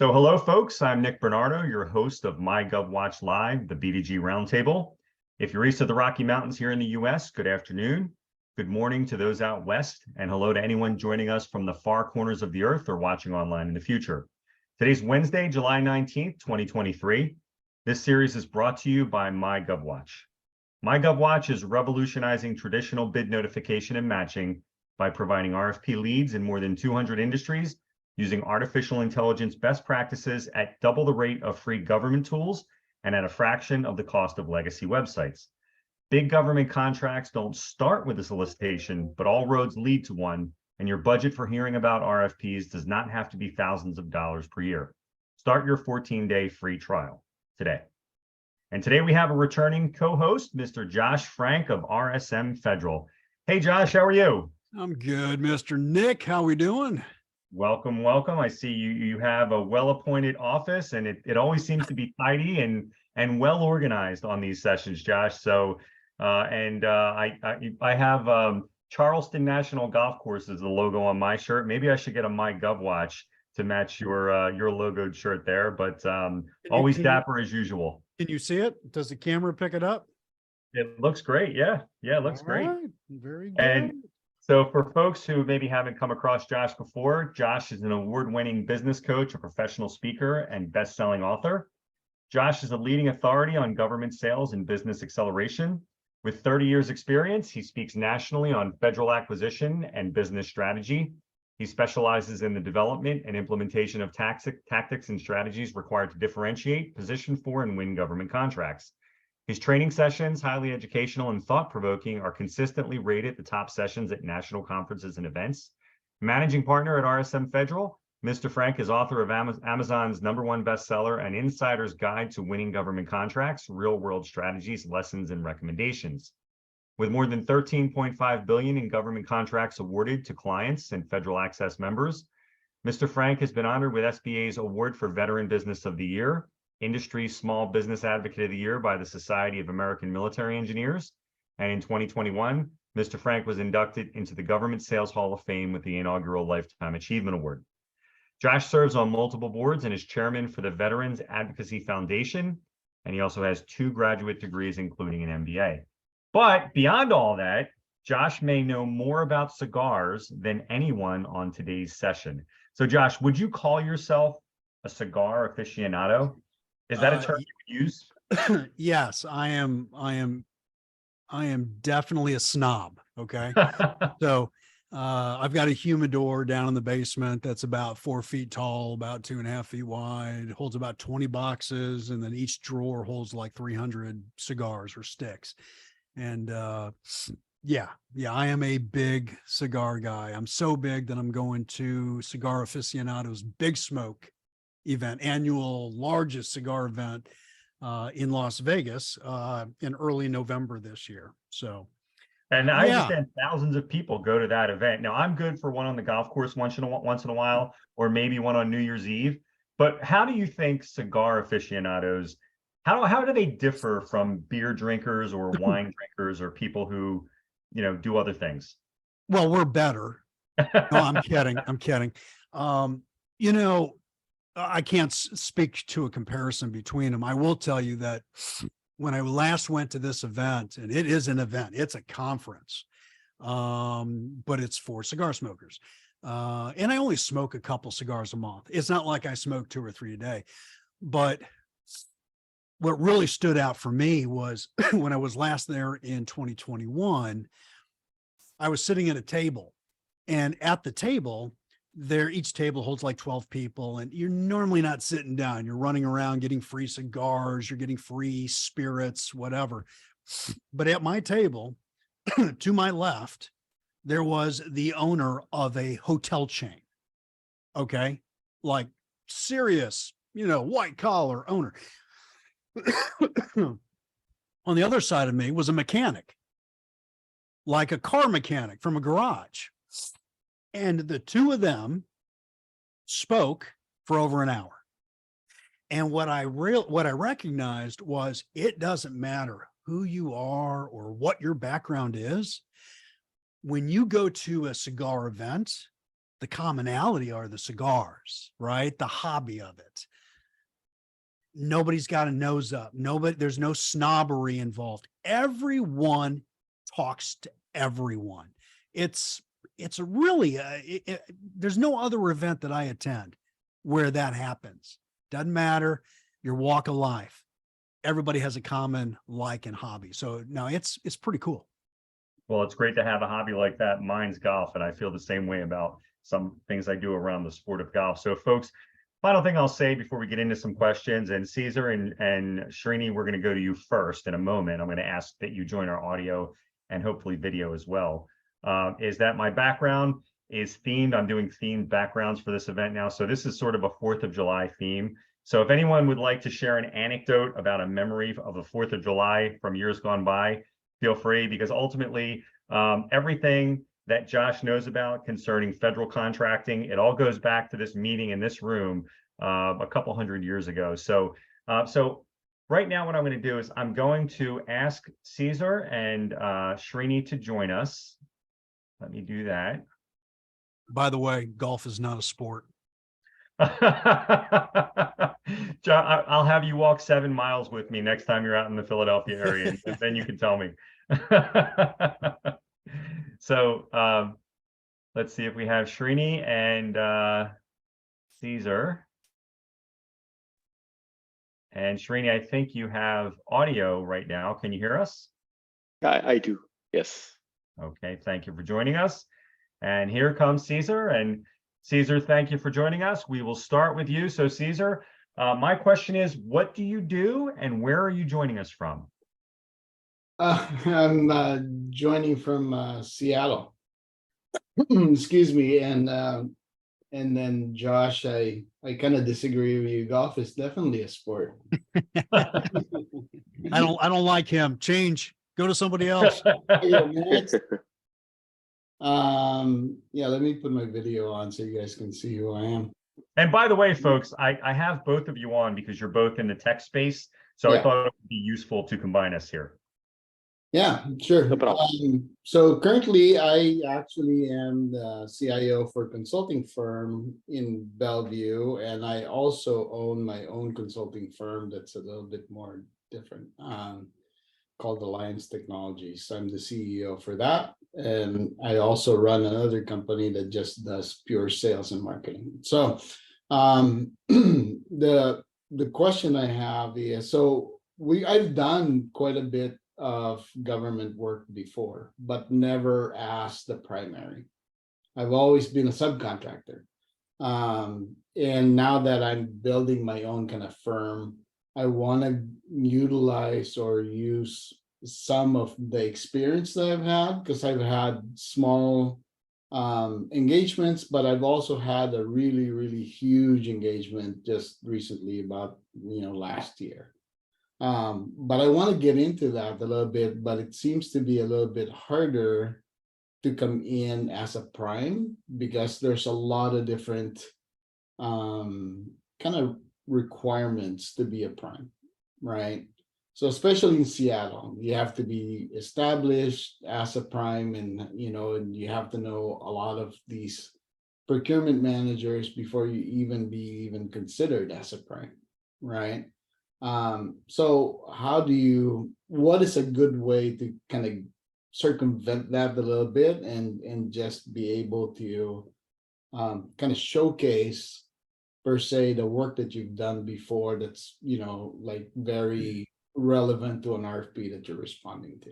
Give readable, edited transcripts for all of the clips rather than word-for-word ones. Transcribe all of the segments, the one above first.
So hello, folks. I'm Nick Bernardo, your host of MyGovWatch Live, the B2G Roundtable. If you're east of the Rocky Mountains here in the U.S., good afternoon. Good morning to those out west, and hello to anyone joining us from the far corners of the earth or watching online in the future. Today's Wednesday, July 19th, 2023. This series is brought to you by MyGovWatch. MyGovWatch is revolutionizing traditional bid notification and matching by providing RFP leads in more than 200 industries using artificial intelligence best practices at double the rate of free government tools and at a fraction of the cost of legacy websites. Big government contracts don't start with a solicitation, but all roads lead to one, and your budget for hearing about RFPs does not have to be thousands of dollars per year. Start your 14-day free trial today. And today we have a returning co-host, Mr. Josh Frank of RSM Federal. Hey, Josh, how are you? I'm good, Mr. Nick. How we doing? Welcome, welcome. I see you have a well-appointed office, and it always seems to be tidy and well organized on these sessions, Josh. So, I have Charleston National Golf Course as the logo on my shirt. Maybe I should get a MyGovWatch to match your logoed shirt there. But always dapper as usual. Can you see it? Does the camera pick it up? It looks great. Yeah, it looks great. Right. Very good. And so for folks who maybe haven't come across Josh before, Josh is an award-winning business coach, a professional speaker, and best-selling author. Josh is a leading authority on government sales and business acceleration. With 30 years experience, he speaks nationally on federal acquisition and business strategy. He specializes in the development and implementation of tactics and strategies required to differentiate, position for, and win government contracts. His training sessions, highly educational and thought-provoking, are consistently rated the top sessions at national conferences and events. Managing partner at RSM Federal, Mr. Frank is author of Amazon's #1 bestseller, An Insider's Guide to Winning Government Contracts, Real-World Strategies, Lessons, and Recommendations. With more than $13.5 billion in government contracts awarded to clients and federal access members, Mr. Frank has been honored with SBA's Award for Veteran Business of the Year, Industry Small Business Advocate of the Year by the Society of American Military Engineers. And in 2021, Mr. Frank was inducted into the Government Sales Hall of Fame with the inaugural Lifetime Achievement Award. Josh serves on multiple boards and is chairman for the Veterans Advocacy Foundation. And he also has 2 graduate degrees, including an MBA. But beyond all that, Josh may know more about cigars than anyone on today's session. So Josh, would you call yourself a cigar aficionado? Is that a term you would use? Yes, I am definitely a snob. Okay. So I've got a humidor down in the basement that's about 4 feet tall, about 2.5 feet wide. It holds about 20 boxes, and then each drawer holds like 300 cigars or sticks. And yeah, I am a big cigar guy. I'm so big that I'm going to Cigar Aficionado's Big Smoke event, annual largest cigar event in Las Vegas in early November this year. So, and I understand thousands of people go to that event. Now, I'm good for one on the golf course once in a while, or maybe one on New Year's Eve. But how do you think cigar aficionados, how do they differ from beer drinkers or wine drinkers or people who, do other things? Well, we're better. No, I'm kidding. I'm kidding. I can't speak to a comparison between them. I will tell you that when I last went to this event, and it is an event, it's a conference, but it's for cigar smokers. And I only smoke a couple cigars a month. It's not like I smoke 2 or 3 a day. But what really stood out for me was when I was last there in 2021, I was sitting at a table, and at the table, each table holds like 12 people, and you're normally not sitting down. You're running around getting free cigars, you're getting free spirits, whatever. But at my table, to my left, there was the owner of a hotel chain. Okay. Like serious, white collar owner. On the other side of me was a mechanic, like a car mechanic from a garage. And the two of them spoke for over an hour. And what I recognized was it doesn't matter who you are or what your background is. When you go to a cigar event, The commonality are the cigars, right? The hobby of it. Nobody's got a nose up. There's no snobbery involved. Everyone talks to everyone. It's a really, there's no other event that I attend where that happens. Doesn't matter your walk of life. Everybody has a common like and hobby. So no, it's pretty cool. Well, it's great to have a hobby like that. Mine's golf, and I feel the same way about some things I do around the sport of golf. So folks, final thing I'll say before we get into some questions, and Caesar and Srini, we're going to go to you first in a moment. I'm going to ask that you join our audio and hopefully video as well. Is that my background is themed. I'm doing themed backgrounds for this event now. So this is sort of a 4th of July theme. So if anyone would like to share an anecdote about a memory of the 4th of July from years gone by, feel free, because ultimately everything that Josh knows about concerning federal contracting, it all goes back to this meeting in this room a couple hundred years ago. So right now what I'm going to do is I'm going to ask Caesar and Srini to join us. Let me do that. By the way, golf is not a sport. John, I'll have you walk 7 miles with me next time you're out in the Philadelphia area, and then you can tell me. So let's see if we have Srini and Caesar. And Srini, I think you have audio right now. Can you hear us? I do, yes. Okay, thank you for joining us. And here comes Caesar. And Caesar, thank you for joining us. We will start with you. So Caesar, my question is, what do you do and where are you joining us from? I'm joining from Seattle. Excuse me, and then Josh, I kind of disagree with you. Golf is definitely a sport. I don't like him. Change. Go to somebody else. Yeah, let me put my video on so you guys can see who I am. And by the way, folks, I have both of you on because you're both in the tech space. So Yeah. I thought it would be useful to combine us here. Yeah, sure. No problem. So currently I actually am the CIO for a consulting firm in Bellevue, and I also own my own consulting firm that's a little bit more different, called Alliance Technologies. So I'm the CEO for that. And I also run another company that just does pure sales and marketing. So the question I have is, so I've done quite a bit of government work before, but never as the primary. I've always been a subcontractor. And now that I'm building my own kind of firm, I want to utilize or use some of the experience that I've had, because I've had small engagements, but I've also had a really, really huge engagement just recently, about last year. But I want to get into that a little bit, but it seems to be a little bit harder to come in as a prime because there's a lot of different kind of requirements to be a prime, right? So especially in Seattle, you have to be established as a prime, and and you have to know a lot of these procurement managers before you even considered as a prime, right? So what is a good way to kind of circumvent that a little bit and just be able to kind of showcase per se the work that you've done before that's like very relevant to an RFP that you're responding to?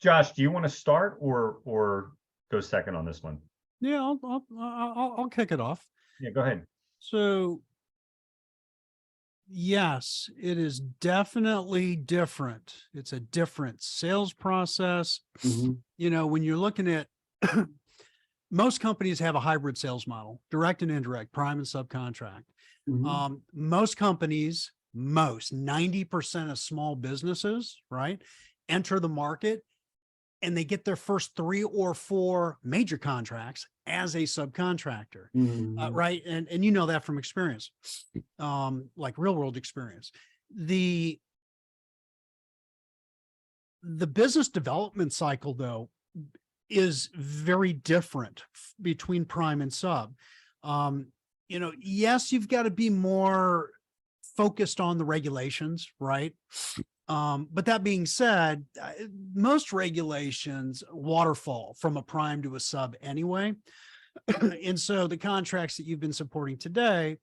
Josh, do you want to start or go second on this one? Yeah, I'll kick it off. Yeah, go ahead. So yes, it is definitely different. It's a different sales process. Mhm. When you're looking at most companies have a hybrid sales model, direct and indirect, prime and subcontract. Mhm. Most companies, 90% of small businesses, right, enter the market and they get their first 3 or 4 major contracts as a subcontractor, Mhm. right? And you know that from experience, like real world experience. The business development cycle, though, is very different between prime and sub. You know, yes, you've got to be more focused on the regulations, right? But that being said, most regulations waterfall from a prime to a sub anyway. And so the contracts that you've been supporting today,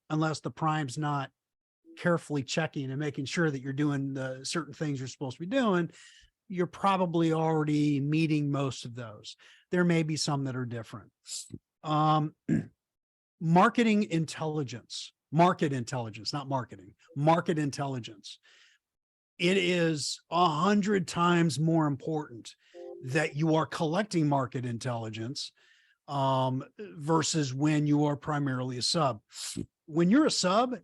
unless the prime's not carefully checking and making sure that you're doing the certain things you're supposed to be doing, you're probably already meeting most of those. There may be some that are different. Market intelligence, not marketing, market intelligence. It is 100 times more important that you are collecting market intelligence versus when you are primarily a sub. When you're a sub,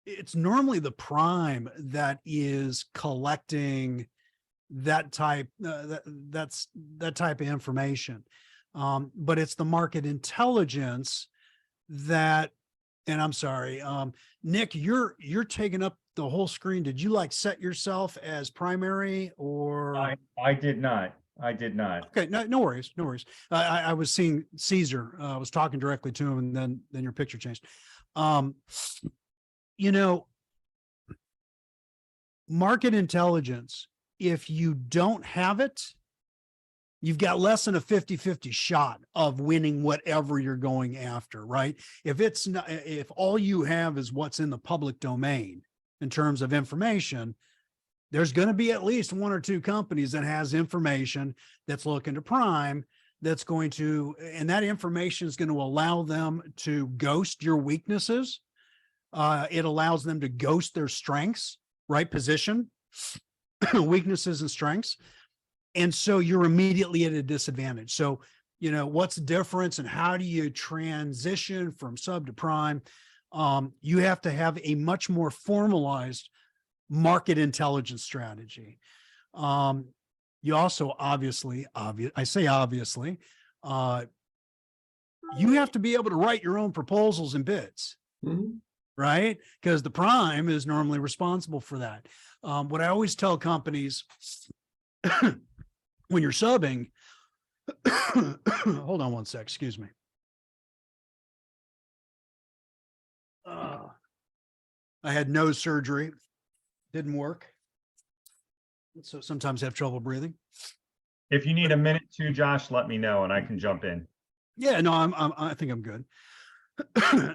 it's normally the prime that is collecting that type that type of information. But it's the market intelligence that, and I'm sorry, Nick, you're taking up the whole screen. Did you like set yourself as primary or? I did not. I did not. Okay, no worries, no worries. I was seeing Caesar. I was talking directly to him, and then your picture changed. You know, market intelligence, if you don't have it, you've got less than a 50-50 shot of winning whatever you're going after, right? If it's not, if all you have is what's in the public domain in terms of information, there's going to be at least one or two companies that has information that's looking to prime, that's going to, and that information is going to allow them to ghost your weaknesses. It allows them to ghost their strengths, right? Position, weaknesses and strengths. And so you're immediately at a disadvantage. So, you know, what's the difference and how do you transition from sub to prime? You have to have a much more formalized market intelligence strategy. You also obviously, I say obviously, you have to be able to write your own proposals and bids, right? Because the prime is normally responsible for that. What I always tell companies, when you're subbing, hold on one sec, excuse me. I had nose surgery, didn't work. So sometimes I have trouble breathing. If you need a minute to, Josh, let me know and I can jump in. Yeah, no, I think I'm good.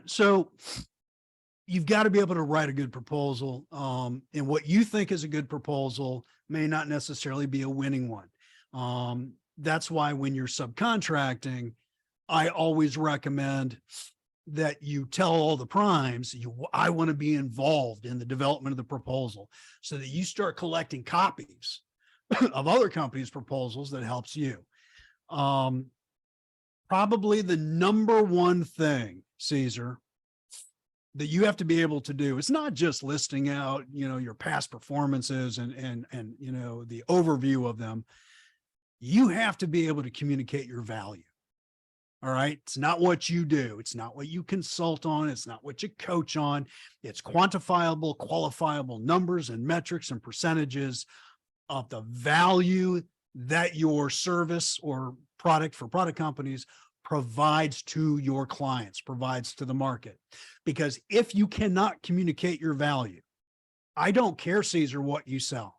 So you've got to be able to write a good proposal. And what you think is a good proposal may not necessarily be a winning one. That's why when you're subcontracting, I always recommend that you tell all the primes, I want to be involved in the development of the proposal so that you start collecting copies of other companies' proposals that helps you. Probably the number one thing, Caesar, that you have to be able to do, it's not just listing out, you know, your past performances and you know, the overview of them. You have to be able to communicate your value. All right. It's not what you do. It's not what you consult on. It's not what you coach on. It's quantifiable, qualifiable numbers and metrics and percentages of the value that your service or product for product companies provides to your clients, provides to the market. Because if you cannot communicate your value, I don't care, Caesar, what you sell.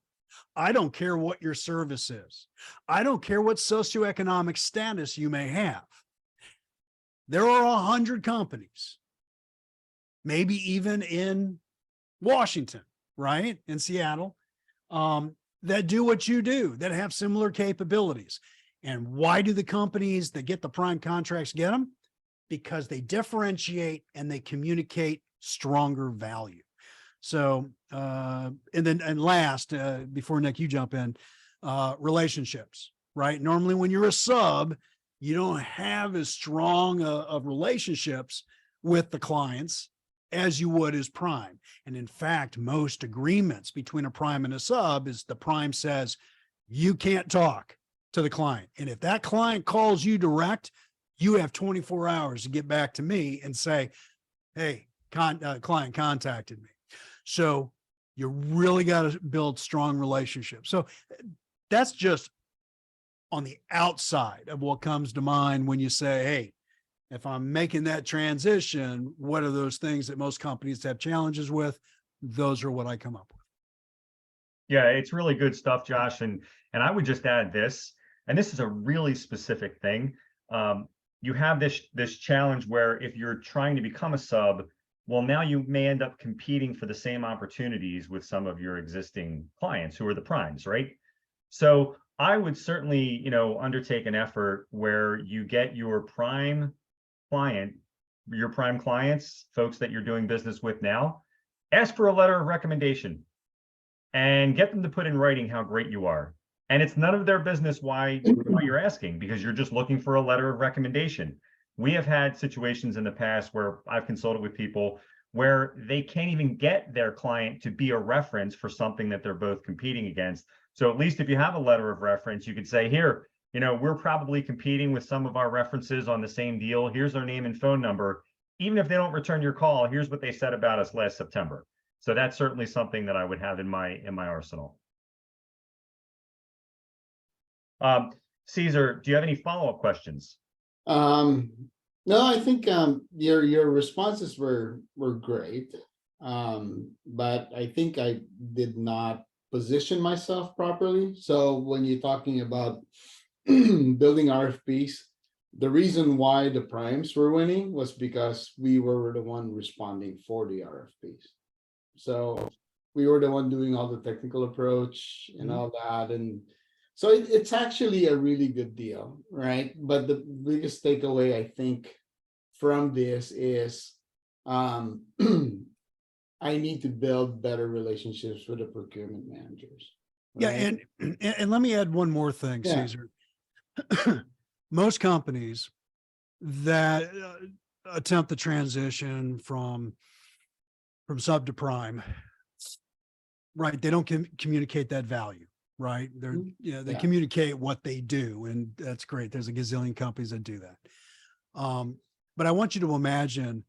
I don't care what your service is. I don't care what socioeconomic status you may have. There are 100 companies, maybe even in Washington, right? In Seattle, that do what you do, that have similar capabilities. And why do the companies that get the prime contracts get them? Because they differentiate and they communicate stronger value. So, and last, before Nick, you jump in, relationships, right? Normally when you're a sub, you don't have as strong of relationships with the clients as you would as prime. And in fact, most agreements between a prime and a sub is the prime says, you can't talk to the client. And if that client calls you direct, you have 24 hours to get back to me and say, hey, client contacted me. So you really got to build strong relationships. So that's just on the outside of what comes to mind when you say, hey, if I'm making that transition, what are those things that most companies have challenges with? Those are what I come up with. Yeah, it's really good stuff, Josh. And I would just add this, and this is a really specific thing. You have this challenge where if you're trying to become a sub, well, now you may end up competing for the same opportunities with some of your existing clients who are the primes, right? So I would certainly, undertake an effort where you get your prime clients, folks that you're doing business with now, ask for a letter of recommendation and get them to put in writing how great you are. And it's none of their business why you're asking, because you're just looking for a letter of recommendation. We have had situations in the past where I've consulted with people where they can't even get their client to be a reference for something that they're both competing against. So at least if you have a letter of reference, you could say, here, we're probably competing with some of our references on the same deal. Here's their name and phone number. Even if they don't return your call, here's what they said about us last September. So that's certainly something that I would have in my arsenal. Caesar, do you have any follow-up questions? No, I think your responses were great. But I think I did not position myself properly. So when you're talking about building RFPs, the reason why the primes were winning was because we were the one responding for the RFPs. So we were the one doing all the technical approach and all that. And so it's actually a really good deal, right? But the biggest takeaway, I think, from this is I need to build better relationships with the procurement managers. Right? Yeah, and let me add one more thing, Yeah. Caesar. Most companies that attempt the transition from sub to prime, right? They don't communicate that value, right? They communicate what they do, and that's great. There's a gazillion companies that do that. But I want you to imagine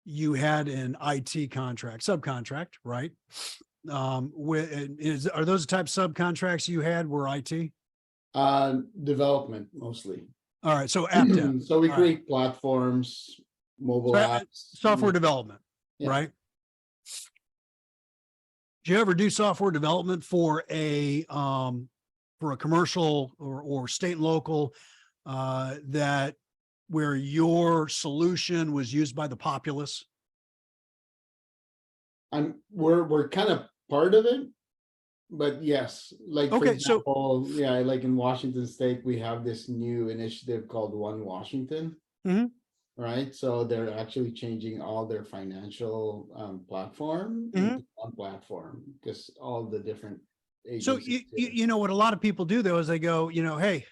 you had an IT contract, subcontract, right? Are those the type of subcontracts you had were IT? Development mostly. All right, so app dev. So we create platforms, mobile apps, software development, right? Do you ever do software development for a commercial or state and local that where your solution was used by the populace? We're kind of part of it, but yes, like for example, like in Washington State, we have this new initiative called One Washington. Right, so they're actually changing all their financial platform into one platform because all the different agencies. So you know what a lot of people do though is they go, hey,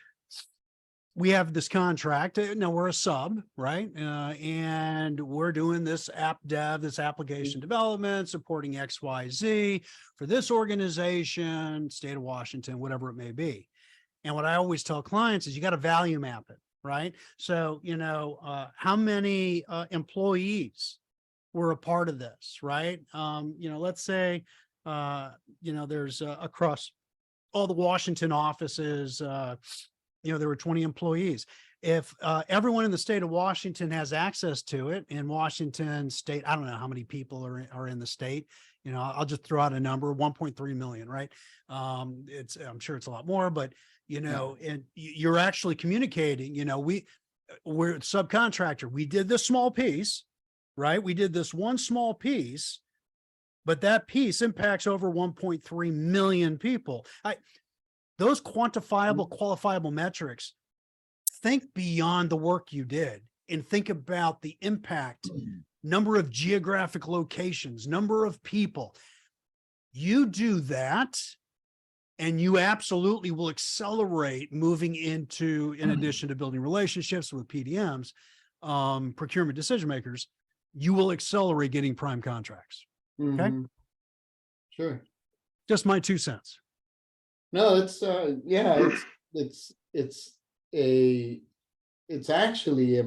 we have this contract. Now we're a sub, right? And we're doing this app dev, this application development, supporting XYZ for this organization, state of Washington, whatever it may be. And what I always tell clients is you got to value map it, right? So, how many employees were a part of this, right? Let's say, there's across all the Washington offices, there were 20 employees. If everyone in the state of Washington has access to it, in Washington state, I don't know how many people are in the state. I'll just throw out a number, 1.3 million, right? I'm sure it's a lot more, but and you're actually communicating. We're subcontractor. We did this small piece, right? We did this one small piece, but that piece impacts over 1.3 million people. Those quantifiable, qualifiable metrics, think beyond the work you did and think about the impact, number of geographic locations, number of people. You do that, and you absolutely will accelerate moving into, in addition to building relationships with PDMs, procurement decision makers, you will accelerate getting prime contracts. Okay. Sure. Just my 2 cents. No, it's it's actually a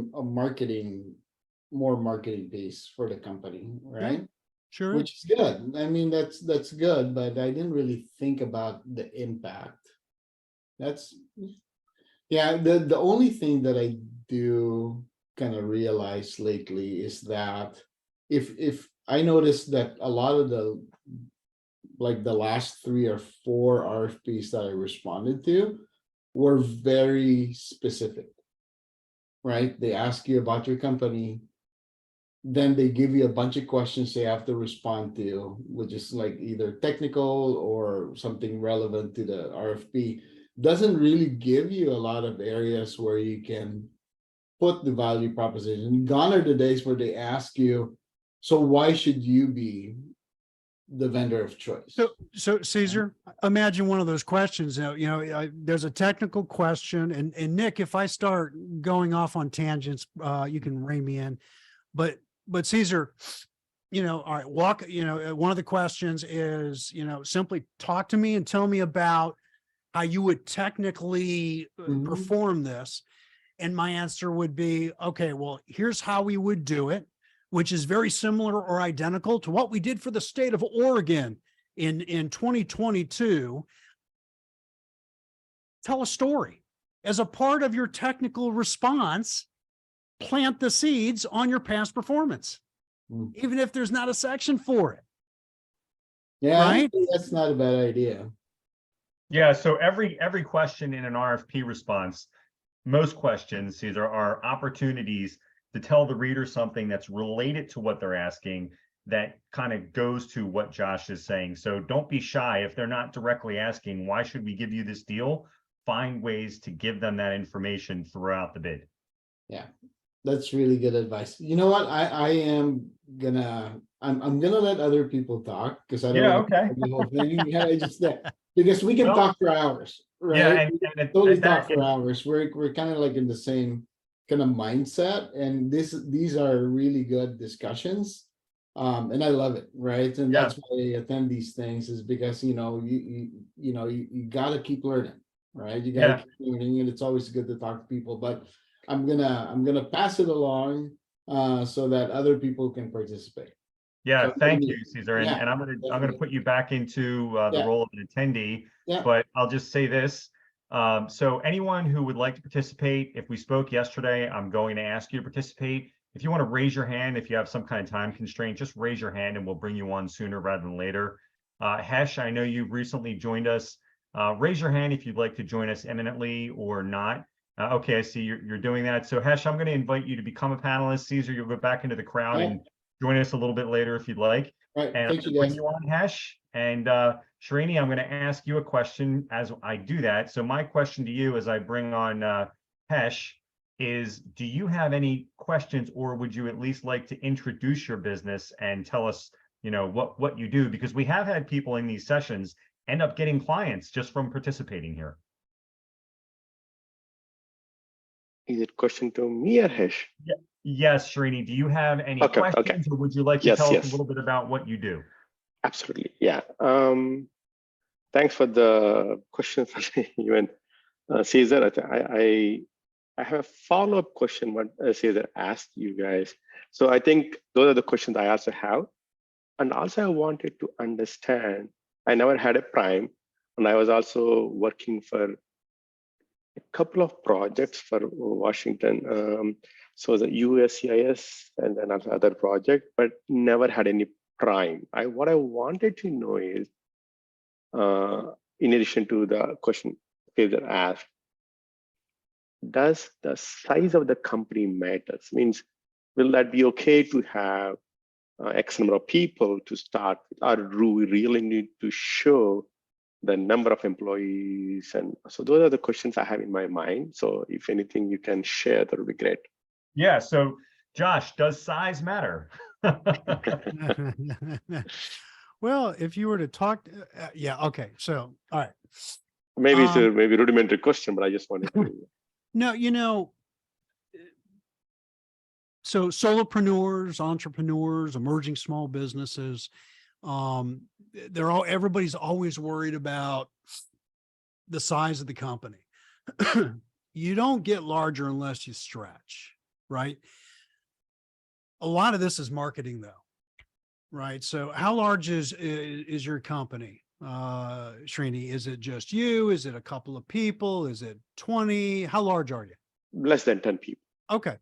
more marketing piece for the company, right? Sure. Which is good. I mean, that's good, but I didn't really think about the impact. Yeah, the only thing that I do kind of realize lately is that if I noticed that a lot of the like the last 3 or 4 RFPs that I responded to were very specific, right? They ask you about your company, then they give you a bunch of questions they have to respond to, which is like either technical or something relevant to the RFP. Doesn't really give you a lot of areas where you can put the value proposition. Gone are the days where they ask you, so why should you be the vendor of choice? So Caesar, imagine one of those questions. There's a technical question, and Nick, if I start going off on tangents, you can rein me in. But Caesar, all right, one of the questions is, simply talk to me and tell me about how you would technically perform this. And my answer would be, okay, well, here's how we would do it, which is very similar or identical to what we did for the state of Oregon in 2022. Tell a story. As a part of your technical response, plant the seeds on your past performance, even if there's not a section for it. Yeah, Right? that's not a bad idea. Yeah, so every question in an RFP response, most questions, these are opportunities to tell the reader something that's related to what they're asking that kind of goes to what Josh is saying. So don't be shy if they're not directly asking, why should we give you this deal? Find ways to give them that information throughout the bid. Yeah, that's really good advice. You know what? I'm gonna let other people talk because I don't Yeah, want okay. the whole thing. Yeah, I just because we can Well, talk for hours, right? Yeah, We and totally talk for hours. We're kind of like in the same kind of mindset, and these are really good discussions. And I love it, right? And Yeah. that's why I attend these things, is because you gotta keep learning, right? You gotta Yeah. keep learning, and it's always good to talk to people. But I'm gonna pass it along so that other people can participate. Yeah, So thank you, Caesar. And, yeah, and I'm gonna definitely. put you back into the Yeah. role of an attendee, Yeah. but I'll just say this. So anyone who would like to participate, if we spoke yesterday, I'm going to ask you to participate. If you want to raise your hand, if you have some kind of time constraint, just raise your hand and we'll bring you on sooner rather than later. Hesh, I know you've recently joined us. Raise your hand if you'd like to join us imminently or not. Okay, I see you're doing that. So Hesh, I'm going to invite you to become a panelist. Caesar, you'll go back into the crowd and join us a little bit later if you'd like. Right. And I'm Thank going you, to bring guys. you on, Hesh. And Srini, I'm going to ask you a question as I do that. So my question to you as I bring on Hesh is, do you have any questions, or would you at least like to introduce your business and tell us, what you do? Because we have had people in these sessions end up getting clients just from participating here. Is it question to me or Hesh? Yeah. Yes, Srini, do you have any Okay, questions, or would you like to tell us a little bit about what you do? Absolutely. Yeah. Thanks for the question for the event, Caesar. I have a follow-up question what Caesar asked you guys. So I think those are the questions I also have. And also I wanted to understand, I never had a prime, and I was also working for a couple of projects for Washington. So the USCIS and then also other project, but never had any prime. What I wanted to know is, in addition to the question Caesar asked, does the size of the company matters? Means, will that be okay to have X number of people to start with, or do we really need to show the number of employees? And so those are the questions I have in my mind. So if anything you can share, that would be great. Yeah. So Josh, does size matter? Well, if you were to talk, yeah, okay. So, all right. Maybe it's a maybe rudimentary question, but I just wanted to. No, so solopreneurs, entrepreneurs, emerging small businesses, everybody's always worried about the size of the company. You don't get larger unless you stretch, right? A lot of this is marketing though, right? So how large is your company? Srini? Is it just you? Is it a couple of people? Is it 20? How large are you? Less than 10 people. Okay.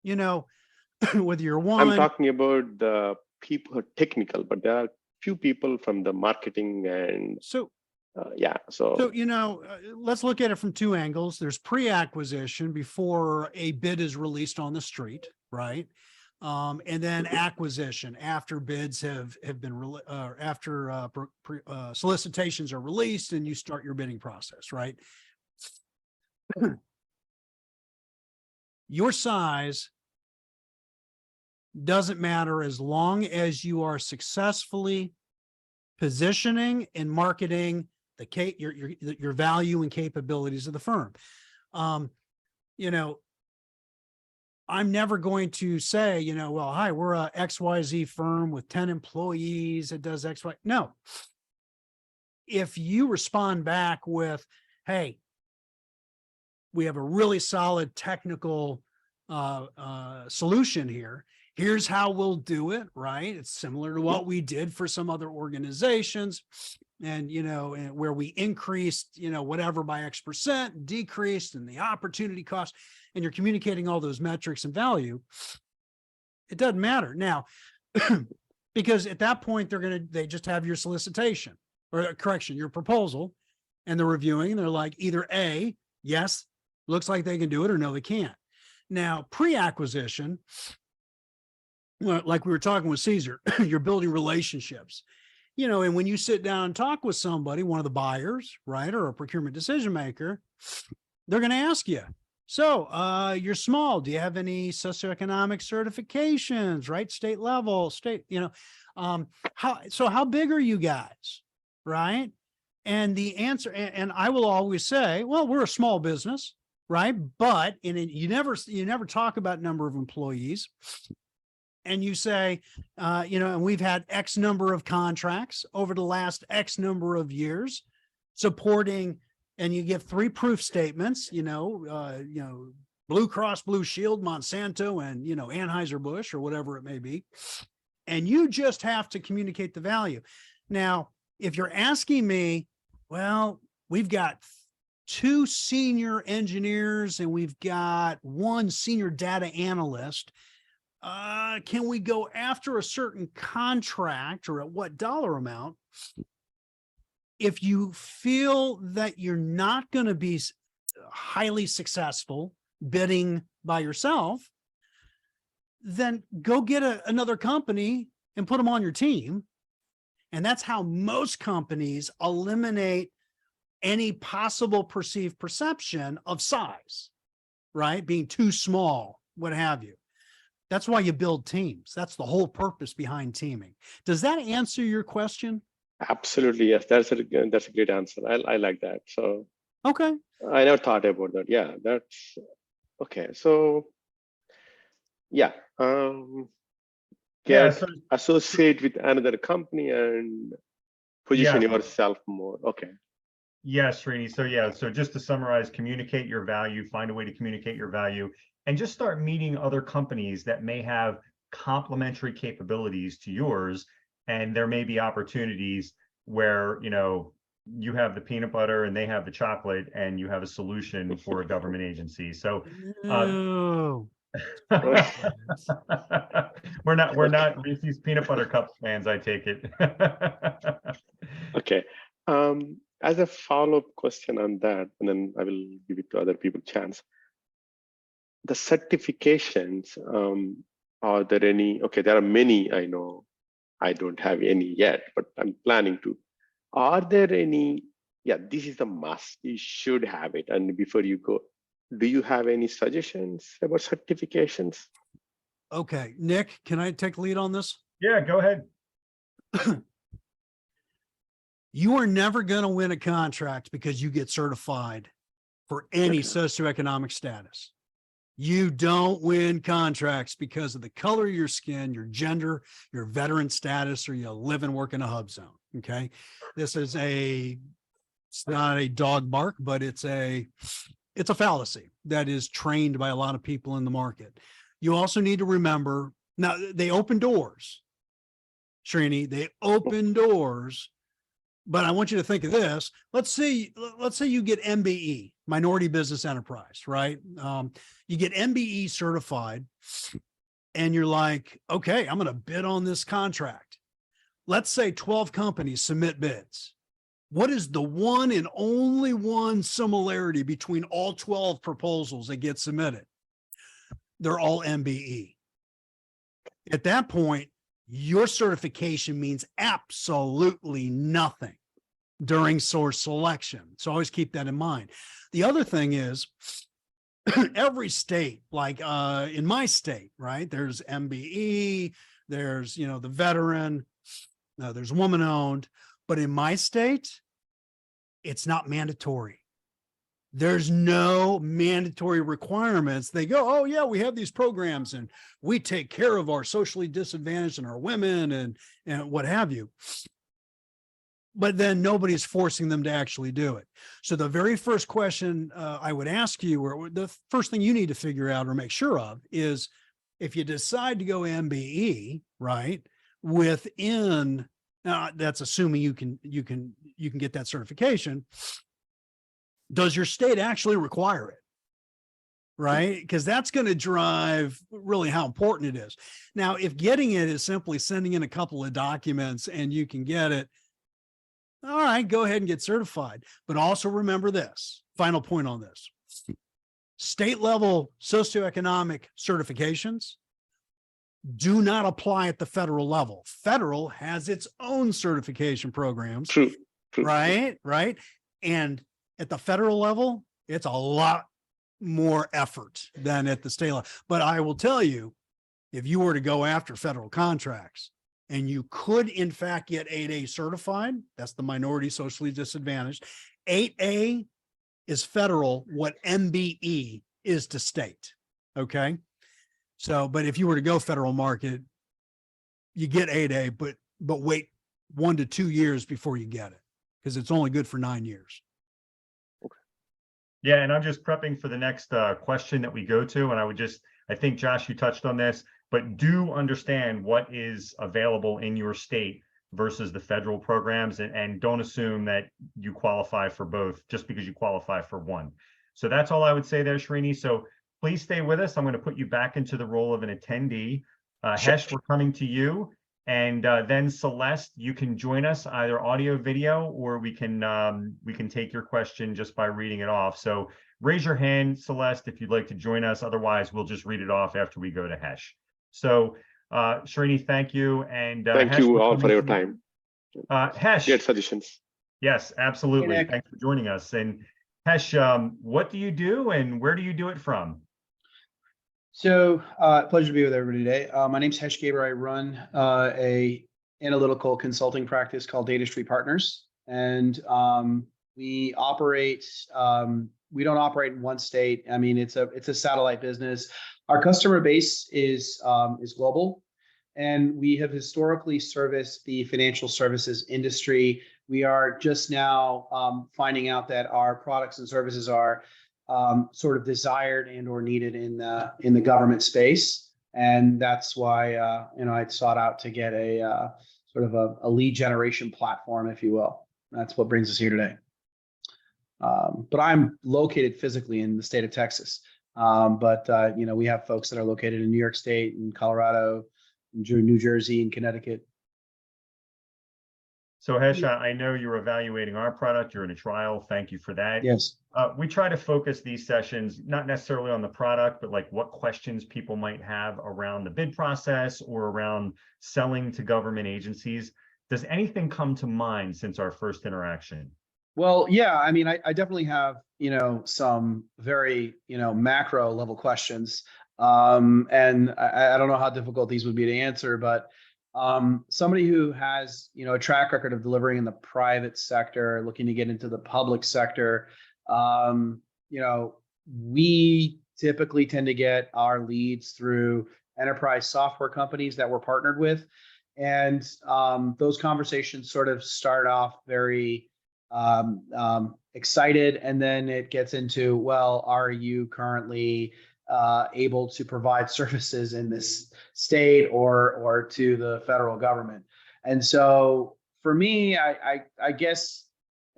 You know, whether you're I'm one, talking about the people who are technical, but there are few people from the marketing and so yeah. So, you know, let's look at it from two angles. There's pre-acquisition before a bid is released on the street, right? And then acquisition after bids have been after solicitations are released and you start your bidding process, right? Your size doesn't matter as long as you are successfully positioning and marketing your value and capabilities of the firm. You know, I'm never going to say, you know, well, hi, we're a XYZ firm with 10 employees that does XY. No. If you respond back with, hey, we have a really solid technical solution here. Here's how we'll do it, right? It's similar to what we did for some other organizations. And, you know, where we increased, you know, whatever by X%, decreased and the opportunity cost, and you're communicating all those metrics and value, it doesn't matter now, because at that point, they just have your solicitation or correction, your proposal, and they're reviewing, and they're like either A, yes, looks like they can do it, or no, they can't. Now, pre-acquisition, like we were talking with Caesar, you're building relationships. You know, and when you sit down and talk with somebody, one of the buyers, right, or a procurement decision maker, they're going to ask you, so you're small. Do you have any socioeconomic certifications, right? State level, you know, how big are you guys, right? And the answer, and I will always say, well, we're a small business, right? But you never talk about number of employees. And you say, you know, and we've had X number of contracts over the last X number of years supporting, and you give 3 proof statements, you know, Blue Cross Blue Shield, Monsanto, and, you know, Anheuser-Busch or whatever it may be. And you just have to communicate the value. Now, if you're asking me, well, we've got 2 senior engineers and we've got 1 senior data analyst. Can we go after a certain contract or at what dollar amount? If you feel that you're not going to be highly successful bidding by yourself, then go get another company and put them on your team. And that's how most companies eliminate any possible perceived perception of size, right? Being too small, what have you. That's why you build teams. That's the whole purpose behind teaming. Does that answer your question? Absolutely, yes. That's a great answer. I like that. So okay, I never thought about that. Yeah, that's okay. So yeah, So associate with another company and position yeah. yourself more. Okay. Yes, Srini. So just to summarize, communicate your value, find a way to communicate your value, and just start meeting other companies that may have complementary capabilities to yours. And there may be opportunities where, you know, you have the peanut butter and they have the chocolate and you have a solution for a government agency. So we're not Reese's peanut butter cups fans, I take it. Okay. As a follow-up question on that, and then I will give it to other people chance. The certifications, are there any? Okay, there are many. I know I don't have any yet, but I'm planning to. Are there any? Yeah, this is the must. You should have it. And before you go, do you have any suggestions about certifications? Okay, Nick, can I take lead on this? Yeah, go ahead. You are never going to win a contract because you get certified for any Okay. socioeconomic status. You don't win contracts because of the color of your skin, your gender, your veteran status, or you live and work in a hub zone. Okay. This is it's not a dog bark, but it's a fallacy that is trained by a lot of people in the market. You also need to remember, now they open doors, Srini, they open doors But I want you to think of this. Let's say you get MBE, Minority Business Enterprise, right? You get MBE certified and you're like, okay, I'm going to bid on this contract. Let's say 12 companies submit bids. What is the one and only one similarity between all 12 proposals that get submitted? They're all MBE. At that point, your certification means absolutely nothing during source selection. So always keep that in mind. The other thing is every state, like in my state, right? There's MBE, there's, the veteran, there's woman owned, but in my state, it's not mandatory. There's no mandatory requirements. They go, oh yeah, we have these programs and we take care of our socially disadvantaged and our women and what have you. But then nobody's forcing them to actually do it. So the very first question I would ask you, or the first thing you need to figure out or make sure of, is if you decide to go MBE, right, within, that's assuming you can get that certification. Does your state actually require it? Right? Because that's going to drive really how important it is. Now, if getting it is simply sending in a couple of documents and you can get it, all right, go ahead and get certified. But also remember this, final point on this. State level socioeconomic certifications do not apply at the federal level. Federal has its own certification programs. True. Right? And at the federal level, it's a lot more effort than at the state level. But I will tell you, if you were to go after federal contracts and you could in fact get 8A certified, that's the minority socially disadvantaged. 8A is federal, what MBE is to state. Okay. So, but if you were to go federal market, you get 8A, but wait 1 to 2 years before you get it, because it's only good for 9 years. Yeah, and I'm just prepping for the next question that we go to. And I think, Josh, you touched on this, but do understand what is available in your state versus the federal programs, and don't assume that you qualify for both just because you qualify for one. So that's all I would say there, Srini. So please stay with us. I'm going to put you back into the role of an attendee. Hesh, we're coming to you. And then Celeste, you can join us either audio, video, or we can take your question just by reading it off. So raise your hand, Celeste, if you'd like to join us. Otherwise, we'll just read it off after we go to Hesh. So Srini, thank you. And thank Hesh, you all for your time. Hesh. Great suggestions. Yes, absolutely. Hey, thanks for joining us. And Hesh, what do you do and where do you do it from? So pleasure to be with everybody today. My name's Hesh Gaber. I run a analytical consulting practice called Data Street Partners. And we operate, we don't operate in one state. I mean, it's a satellite business. Our customer base is global, and we have historically serviced the financial services industry. We are just now finding out that our products and services are sort of desired and or needed in the government space, and that's why I sought out to get a sort of a lead generation platform, if you will. That's what brings us here today. But I'm located physically in the state of Texas, but we have folks that are located in New York State and Colorado, New Jersey, and Connecticut. So Hesh, I know you're evaluating our product. You're in a trial. Thank you for that. Yes. We try to focus these sessions, not necessarily on the product, but like what questions people might have around the bid process or around selling to government agencies. Does anything come to mind since our first interaction? Well, yeah, I mean, I definitely have, some very, macro level questions. And I don't know how difficult these would be to answer, but somebody who has, a track record of delivering in the private sector, looking to get into the public sector, we typically tend to get our leads through enterprise software companies that we're partnered with. And those conversations sort of start off very excited, and then it gets into, well, are you currently able to provide services in this state or to the federal government? And so for me, I guess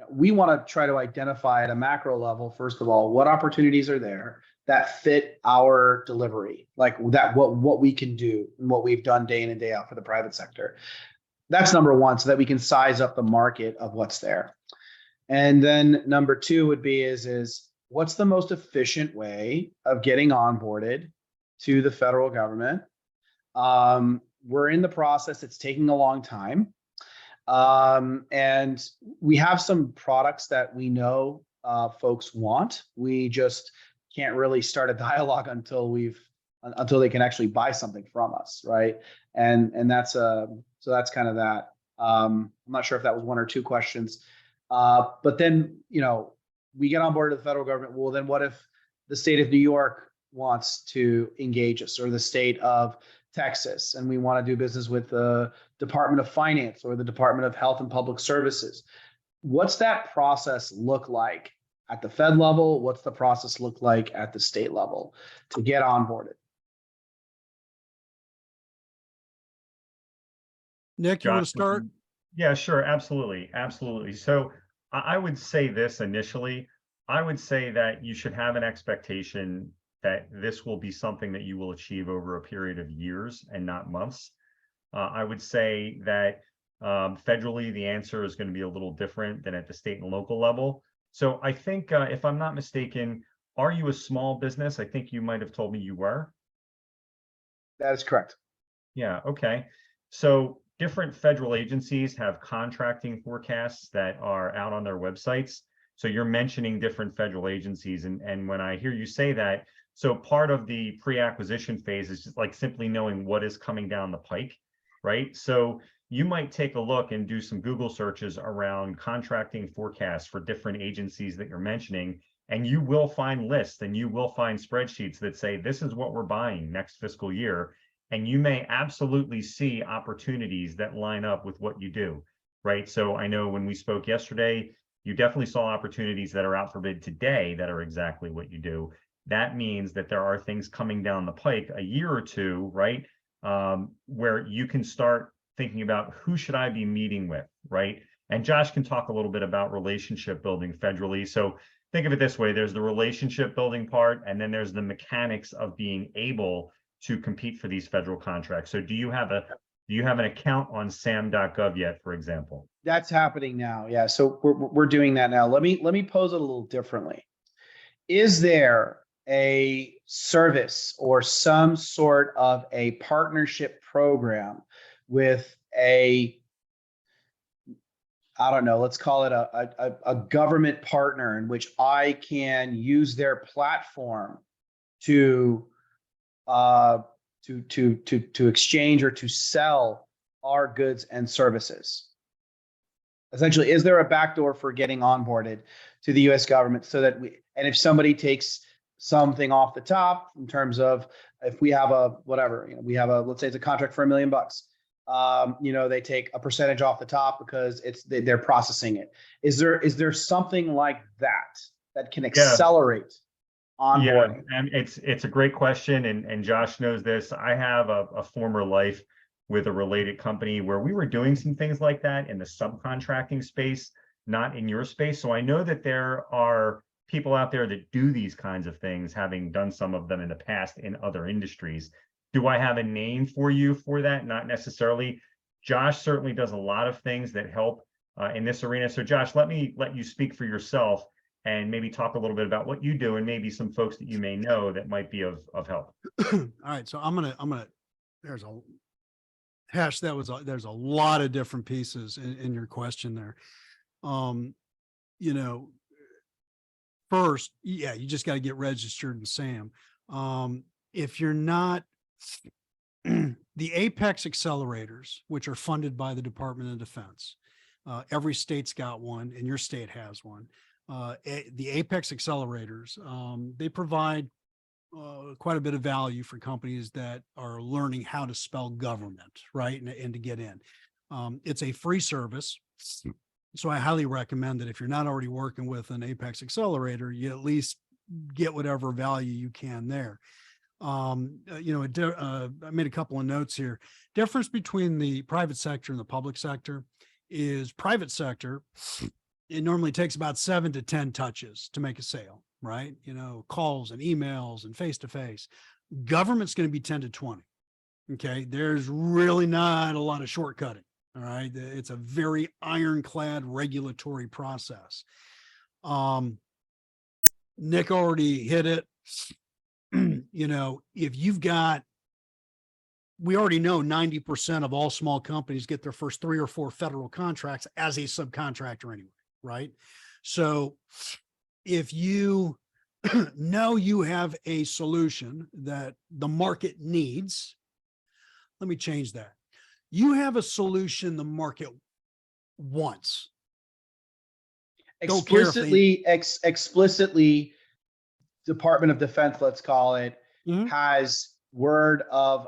we want to try to identify at a macro level, first of all, what opportunities are there that fit our delivery, like that, what we can do and what we've done day in and day out for the private sector. That's number one, so that we can size up the market of what's there. And then number two would be is what's the most efficient way of getting onboarded to the federal government? We're in the process. It's taking a long time. And we have some products that we know folks want. We just can't really start a dialogue until they can actually buy something from us, right? And that's so that's kind of that. I'm not sure if that was one or two questions. But then, we get on board to the federal government. Well, then what if the state of New York wants to engage us, or the state of Texas, and we want to do business with the Department of Finance or the Department of Health and Public Services? What's that process look like at the Fed level? What's the process look like at the state level to get onboarded? Nick, you want to Josh, start? Yeah, sure. Absolutely. Absolutely. So I would say this initially. I would say that you should have an expectation that this will be something that you will achieve over a period of years and not months. I would say that federally, the answer is going to be a little different than at the state and local level. So I think, if I'm not mistaken, are you a small business? I think you might have told me you were. That is correct. Yeah, okay. So different federal agencies have contracting forecasts that are out on their websites. So you're mentioning different federal agencies. And when I hear you say that, so part of the pre-acquisition phase is just like simply knowing what is coming down the pike, right? So you might take a look and do some Google searches around contracting forecasts for different agencies that you're mentioning, and you will find lists and you will find spreadsheets that say, this is what we're buying next fiscal year. And you may absolutely see opportunities that line up with what you do, right? So I know when we spoke yesterday, you definitely saw opportunities that are out for bid today that are exactly what you do. That means that there are things coming down the pike a year or two, right? Where you can start thinking about who should I be meeting with, right? And Josh can talk a little bit about relationship building federally. So think of it this way, there's the relationship building part, and then there's the mechanics of being able to compete for these federal contracts. So do you have an account on sam.gov yet, for example? That's happening now. Yeah. So we're doing that now. Let me pose it a little differently. Is there a service or some sort of a partnership program with I don't know, let's call it a government partner in which I can use their platform to exchange or to sell our goods and services? Essentially, is there a backdoor for getting onboarded to the U.S. government so that and if somebody takes something off the top in terms of, if we have let's say it's a contract for $1 million, they take a percentage off the top because they're processing it. Is there something like that can accelerate onboarding? Yeah, and it's a great question, and Josh knows this. I have a former life with a related company where we were doing some things like that in the subcontracting space, not in your space. So I know that there are people out there that do these kinds of things, having done some of them in the past in other industries. Do I have a name for you for that? Not necessarily. Josh certainly does a lot of things that help in this arena. So Josh, let you speak for yourself and maybe talk a little bit about what you do and maybe some folks that you may know that might be of help. All right. So there's a lot of different pieces in your question there. First, you just got to get registered in SAM. If you're not, the Apex accelerators, which are funded by the Department of Defense, every state's got one and your state has one. The Apex accelerators, they provide quite a bit of value for companies that are learning how to spell government, right? And to get in. It's a free service. So I highly recommend that if you're not already working with an Apex accelerator, you at least get whatever value you can there. I made a couple of notes here. Difference between the private sector and the public sector is private sector. It normally takes about 7 to 10 touches to make a sale, right? You know, calls and emails and face-to-face. Government's going to be 10 to 20. Okay. There's really not a lot of shortcutting. All right. It's a very ironclad regulatory process. Nick already hit it. You know, if you've got, we already know 90% of all small companies get their first 3 or 4 federal contracts as a subcontractor anyway, right? So if you know you have a solution that the market needs, let me change that. You have a solution the market wants. Don't care if they- Explicitly, Department of Defense, let's call it, Mhm. has word of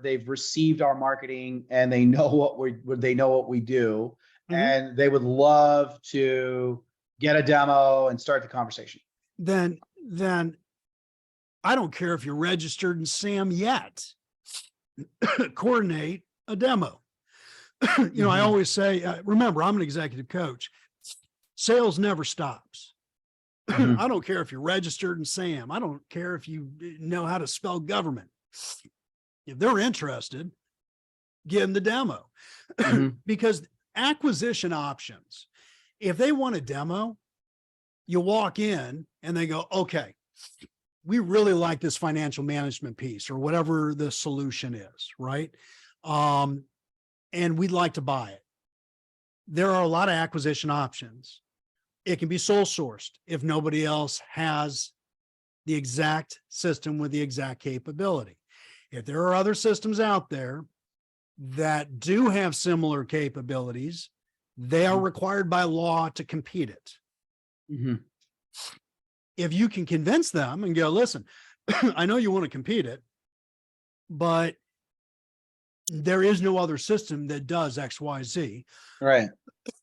they've received our marketing and they know what we do, Mhm. and they would love to get a demo and start the conversation. Then I don't care if you're registered in SAM yet. Coordinate a demo. You know, I Mhm. always say, remember, I'm an executive coach. Sales never stops. Mhm. I don't care if you're registered in SAM. I don't care if you know how to spell government. If they're interested, give them the demo. Mhm. Because acquisition options, if they want a demo, you walk in and they go, okay, we really like this financial management piece or whatever the solution is, right? And we'd like to buy it. There are a lot of acquisition options. It can be sole sourced if nobody else has the exact system with the exact capability. If there are other systems out there that do have similar capabilities, they are required by law to compete it. Mhm. If you can convince them and go, listen, I know you want to compete it, but there is no other system that does X, Y, Z. Right.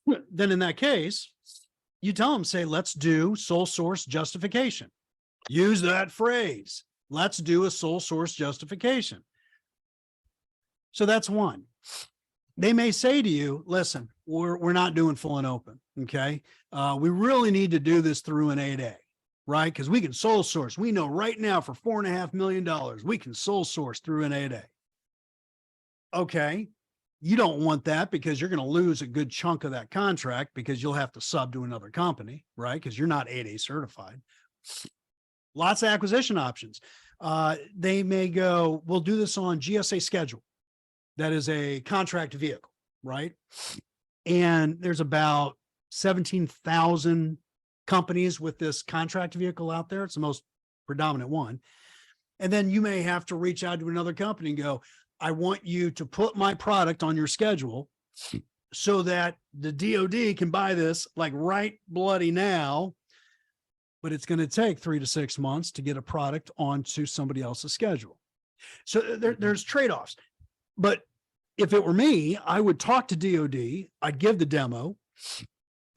Then in that case, you tell them, say, let's do sole source justification. Use that phrase. Let's do a sole source justification. So that's one. They may say to you, listen, we're not doing full and open. Okay. We really need to do this through an 8A, right? Because we can sole source. We know right now for $4.5 million, we can sole source through an 8A. Okay. You don't want that because you're going to lose a good chunk of that contract because you'll have to sub to another company, right? Because you're not 8A certified. Lots of acquisition options. They may go, we'll do this on GSA schedule. That is a contract vehicle, right? And there's about 17,000 companies with this contract vehicle out there. It's the most predominant one. And then you may have to reach out to another company and go, I want you to put my product on your schedule so that the DOD can buy this like right bloody now, but it's going to take 3 to 6 months to get a product onto somebody else's schedule. So there's trade-offs. But if it were me, I would talk to DOD, I'd give the demo.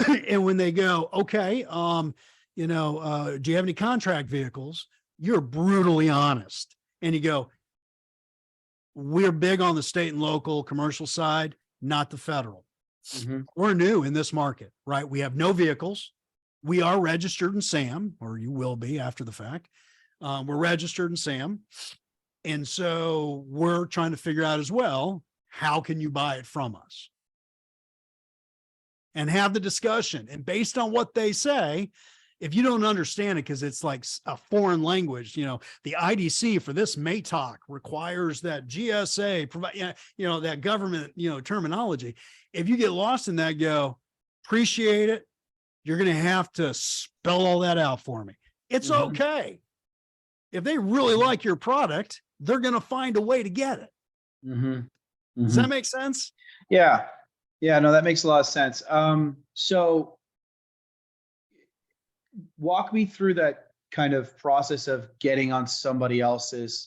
And when they go, okay, do you have any contract vehicles? You're brutally honest. And you go, we're big on the state and local commercial side, not the federal. Mhm. We're new in this market, right? We have no vehicles. We are registered in SAM, or you will be after the fact. We're registered in SAM. And so we're trying to figure out as well, how can you buy it from us? And have the discussion. And based on what they say, if you don't understand it, because it's like a foreign language, the IDC for this MATOC requires that GSA provide, that government, terminology. If you get lost in that, go, appreciate it. You're going to have to spell all that out for me. It's Mhm. okay. If they really like your product, they're going to find a way to get it. Mhm. Does Mhm. that make sense? Yeah. Yeah, no, that makes a lot of sense. So walk me through that kind of process of getting on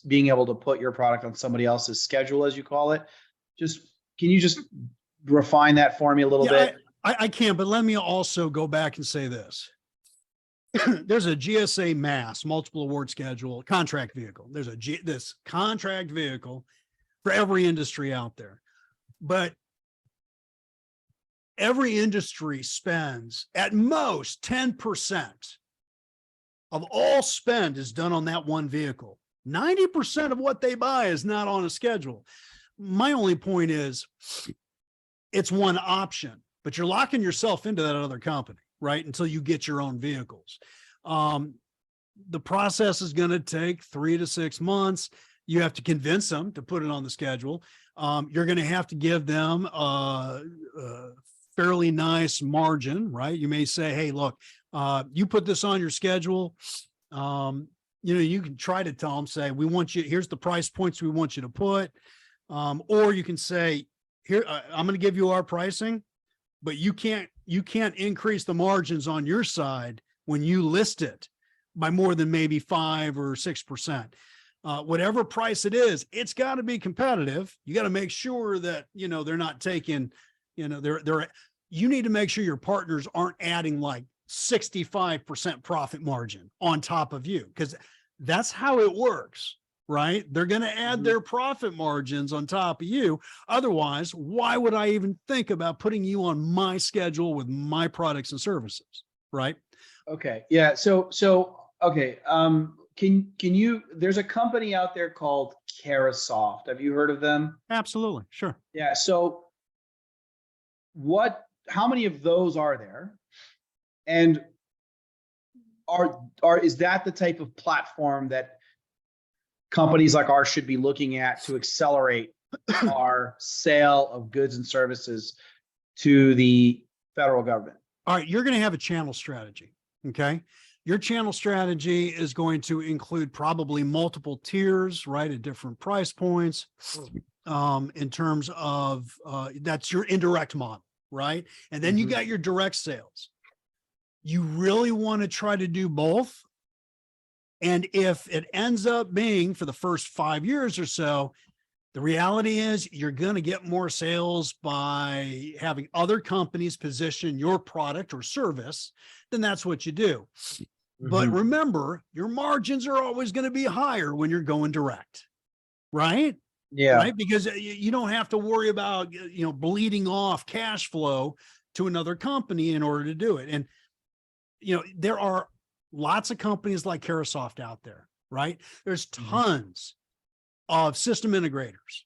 being able to put your product on somebody else's schedule, as you call it. Can you just refine that for me a little bit? I can, but let me also go back and say this. There's a GSA MAS, multiple award schedule, contract vehicle. There's this contract vehicle for every industry out there. But every industry spends at most 10% of all spend is done on that one vehicle. 90% of what they buy is not on a schedule. My only point is it's one option, but you're locking yourself into that other company, right? Until you get your own vehicles. The process is going to take 3 to 6 months. You have to convince them to put it on the schedule. You're going to have to give them a fairly nice margin, right? You may say, hey, look, you put this on your schedule. You can try to tell them, say, we want you, here's the price points we want you to put. Or you can say, here, I'm going to give you our pricing, but you can't increase the margins on your side when you list it by more than maybe 5 or 6%. Whatever price it is, it's got to be competitive. You got to make sure that, they're not taking, you need to make sure your partners aren't adding like 65% profit margin on top of you, because that's how it works, right? They're going to add their profit margins on top of you. Otherwise, why would I even think about putting you on my schedule with my products and services, right? Okay. Yeah. Okay. Can you, there's a company out there called Carasoft. Have you heard of them? Absolutely. Sure. Yeah. So how many of those are there? And is that the type of platform that companies like ours should be looking at to accelerate our sale of goods and services to the federal government? All right. You're going to have a channel strategy. Okay. Your channel strategy is going to include probably multiple tiers, right, at different price points. In terms of that's your indirect model, right? And then you got your direct sales. You really want to try to do both. And if it ends up being for the first 5 years or so, the reality is you're going to get more sales by having other companies position your product or service, then that's what you do. But remember, your margins are always going to be higher when you're going direct, right? Yeah. Right. Because you don't have to worry about, bleeding off cash flow to another company in order to do it. And, there are lots of companies like Carasoft out there, right? There's tons of system integrators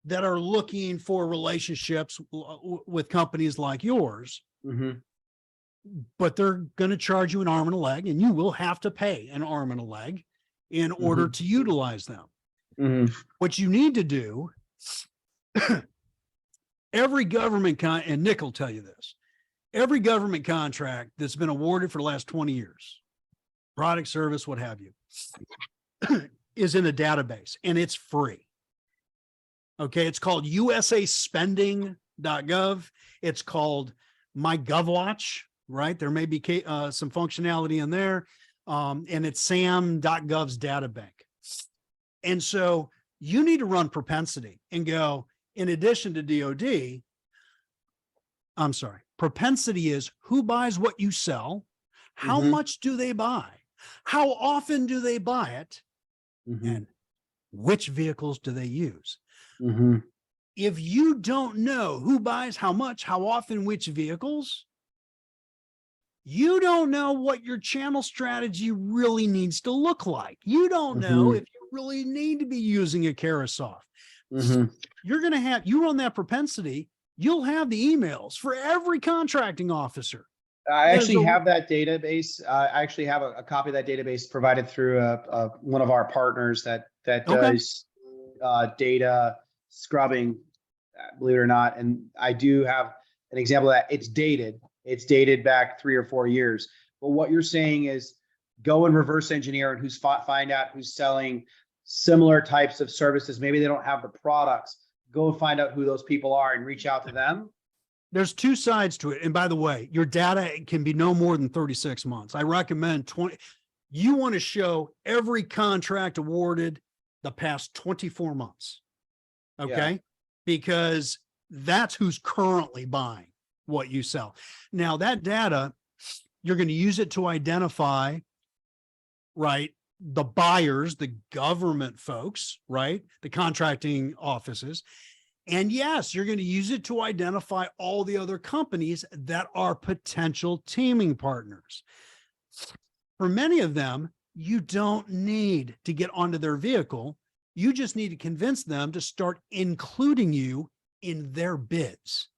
that are looking for relationships with companies like yours. But they're going to charge you an arm and a leg, and you will have to pay an arm and a leg in order to utilize them. What you need to do, every government and Nick will tell you this, every government contract that's been awarded for the last 20 years, product, service, what have you, is in a database, and it's free. Okay. It's called usaspending.gov. It's called MyGovWatch. Right. There may be some functionality in there. And it's sam.gov's data bank. And so you need to run propensity and go, in addition to DOD, propensity is who buys what you sell, how much do they buy, how often do they buy it, and which vehicles do they use? If you don't know who buys how much, how often, which vehicles, you don't know what your channel strategy really needs to look like. You don't know if you really need to be using a Carasoft. You're going to have, you run that propensity, you'll have the emails for every contracting officer. I actually have that database. I actually have a copy of that database provided through one of our partners that does data scrubbing, believe it or not. And I do have an example of that. It's dated. It's dated back 3 or 4 years. But what you're saying is go and reverse engineer and find out who's selling similar types of services. Maybe they don't have the products. Go and find out who those people are and reach out to them. There's 2 sides to it. And by the way, your data can be no more than 36 months. I recommend 20. You want to show every contract awarded the past 24 months. Okay. Yeah. Because that's who's currently buying what you sell. Now that data, you're going to use it to identify, right, the buyers, the government folks, right, the contracting offices, And yes, you're going to use it to identify all the other companies that are potential teaming partners. For many of them, you don't need to get onto their vehicle. You just need to convince them to start including you in their bids.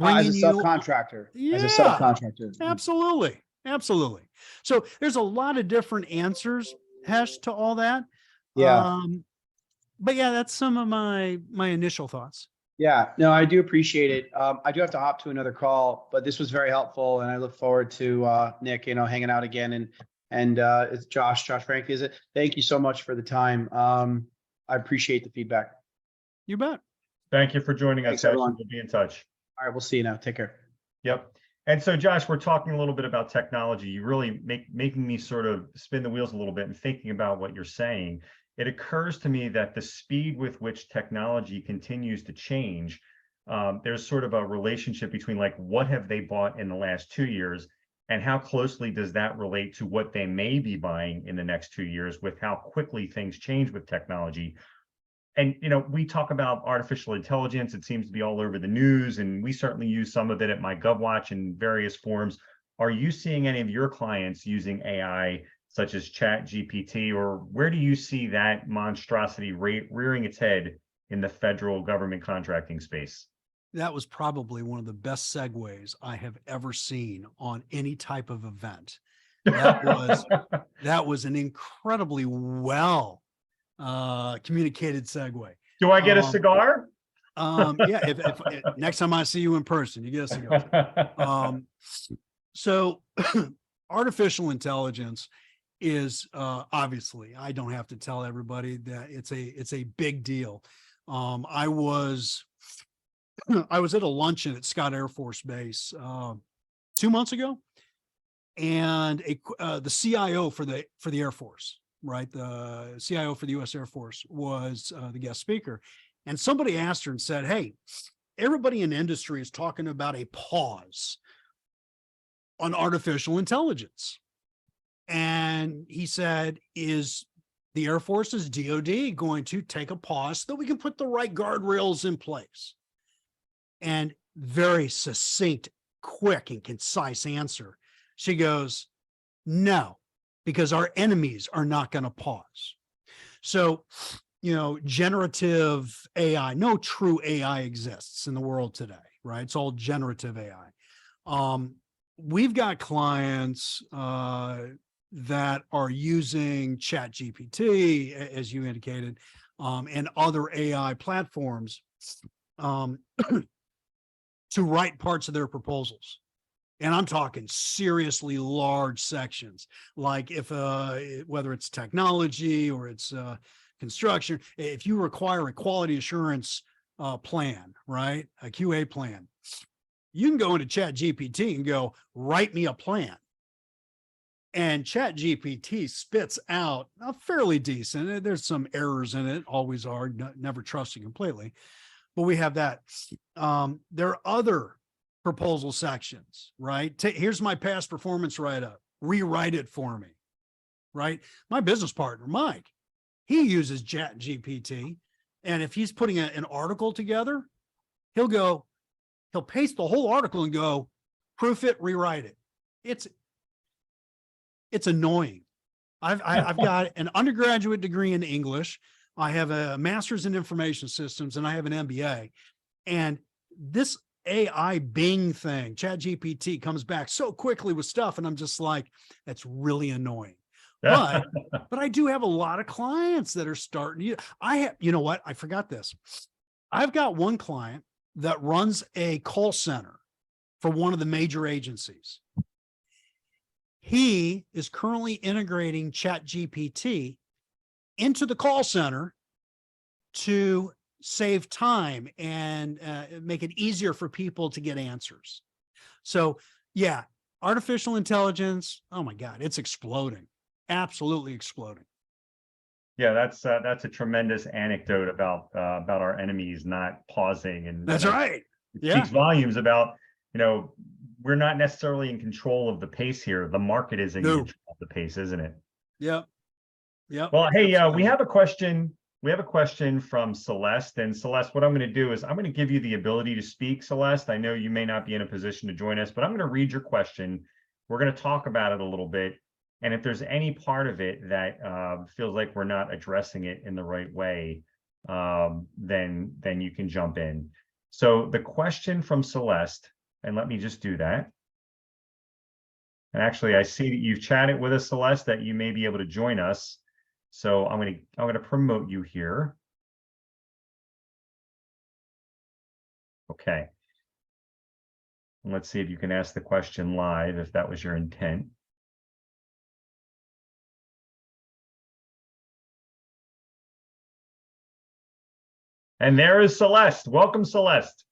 As a Bringing you, subcontractor, as a Yeah. subcontractor. absolutely, absolutely. So there's a lot of different answers, Hesh, to all that. Yeah. But yeah, that's some of my initial thoughts. Yeah, no, I do appreciate it. I do have to hop to another call, but this was very helpful, and I look forward to Nick, hanging out again. And it's Josh Frank, is it? Thank you so much for the time. I appreciate the feedback. You bet. Thank you for joining Thanks, us, Hesh. everyone. We'll be in touch. All right, we'll see you now. Take care. Yep. And so, Josh, we're talking a little bit about technology. You really making me sort of spin the wheels a little bit and thinking about what you're saying. It occurs to me that the speed with which technology continues to change, there's sort of a relationship between like what have they bought in the last 2 years and how closely does that relate to what they may be buying in the next 2 years with how quickly things change with technology. And, we talk about artificial intelligence. It seems to be all over the news, and we certainly use some of it at MyGovWatch in various forms. Are you seeing any of your clients using AI, such as Chat GPT, or where do you see that monstrosity rearing its head in the federal government contracting space? That was probably one of the best segues I have ever seen on any type of event. That was an incredibly well communicated segue. Do I get a cigar? Yeah, if next time I see you in person, you get a cigar. So artificial intelligence is obviously, I don't have to tell everybody that it's a big deal. I was at a luncheon at Scott Air Force Base 2 months ago, and the CIO for the Air Force, right? The CIO for the U.S. Air Force was the guest speaker, and somebody asked her and said, "Hey, everybody in industry is talking about a pause on artificial intelligence." And he said, "Is the Air Force's DOD going to take a pause so that we can put the right guardrails in place?" And very succinct, quick, and concise answer. She goes, "No, because our enemies are not going to pause." So, generative AI, no true AI exists in the world today, right? It's all generative AI. We've got clients that are using Chat GPT, as you indicated, and other AI platforms to write parts of their proposals. And I'm talking seriously large sections, like whether it's technology or it's construction, if you require a quality assurance plan, right? A QA plan, you can go into Chat GPT and go, "Write me a plan." And Chat GPT spits out a fairly decent, there's some errors in it, always are, never trust it completely, but we have that. There are other proposal sections, right? Here's my past performance write-up, rewrite it for me, right? My business partner, Mike, he uses Chat GPT, and if he's putting an article together, he'll paste the whole article and go, "Proof it, rewrite it." It's annoying. I've got an undergraduate degree in English. I have a master's in information systems, and I have an MBA. And this AI Bing thing, Chat GPT, comes back so quickly with stuff, and I'm just like, that's really annoying. But I do have a lot of clients that are starting. You know what? I forgot this. I've got one client that runs a call center for one of the major agencies. He is currently integrating Chat GPT into the call center to save time and make it easier for people to get answers. So yeah, artificial intelligence, oh my God, it's exploding, absolutely exploding. Yeah, that's a tremendous anecdote about our enemies not pausing, and that's right. It speaks volumes about, we're not necessarily in control of the pace here. The market is in control of the pace, isn't it? Yeah. Yeah. Well, hey, we have a question we have a question from Celeste, and Celeste, what I'm going to do is I'm going to give you the ability to speak, Celeste. I know you may not be in a position to join us, but I'm going to read your question. We're going to talk about it a little bit. And if there's any part of it that feels like we're not addressing it in the right way, then you can jump in. So the question from Celeste, and let me just do that. And actually, I see that you've chatted with us, Celeste, that you may be able to join us. So I'm going to promote you here. Okay. And let's see if you can ask the question live, if that was your intent. And there is Celeste. Welcome, Celeste.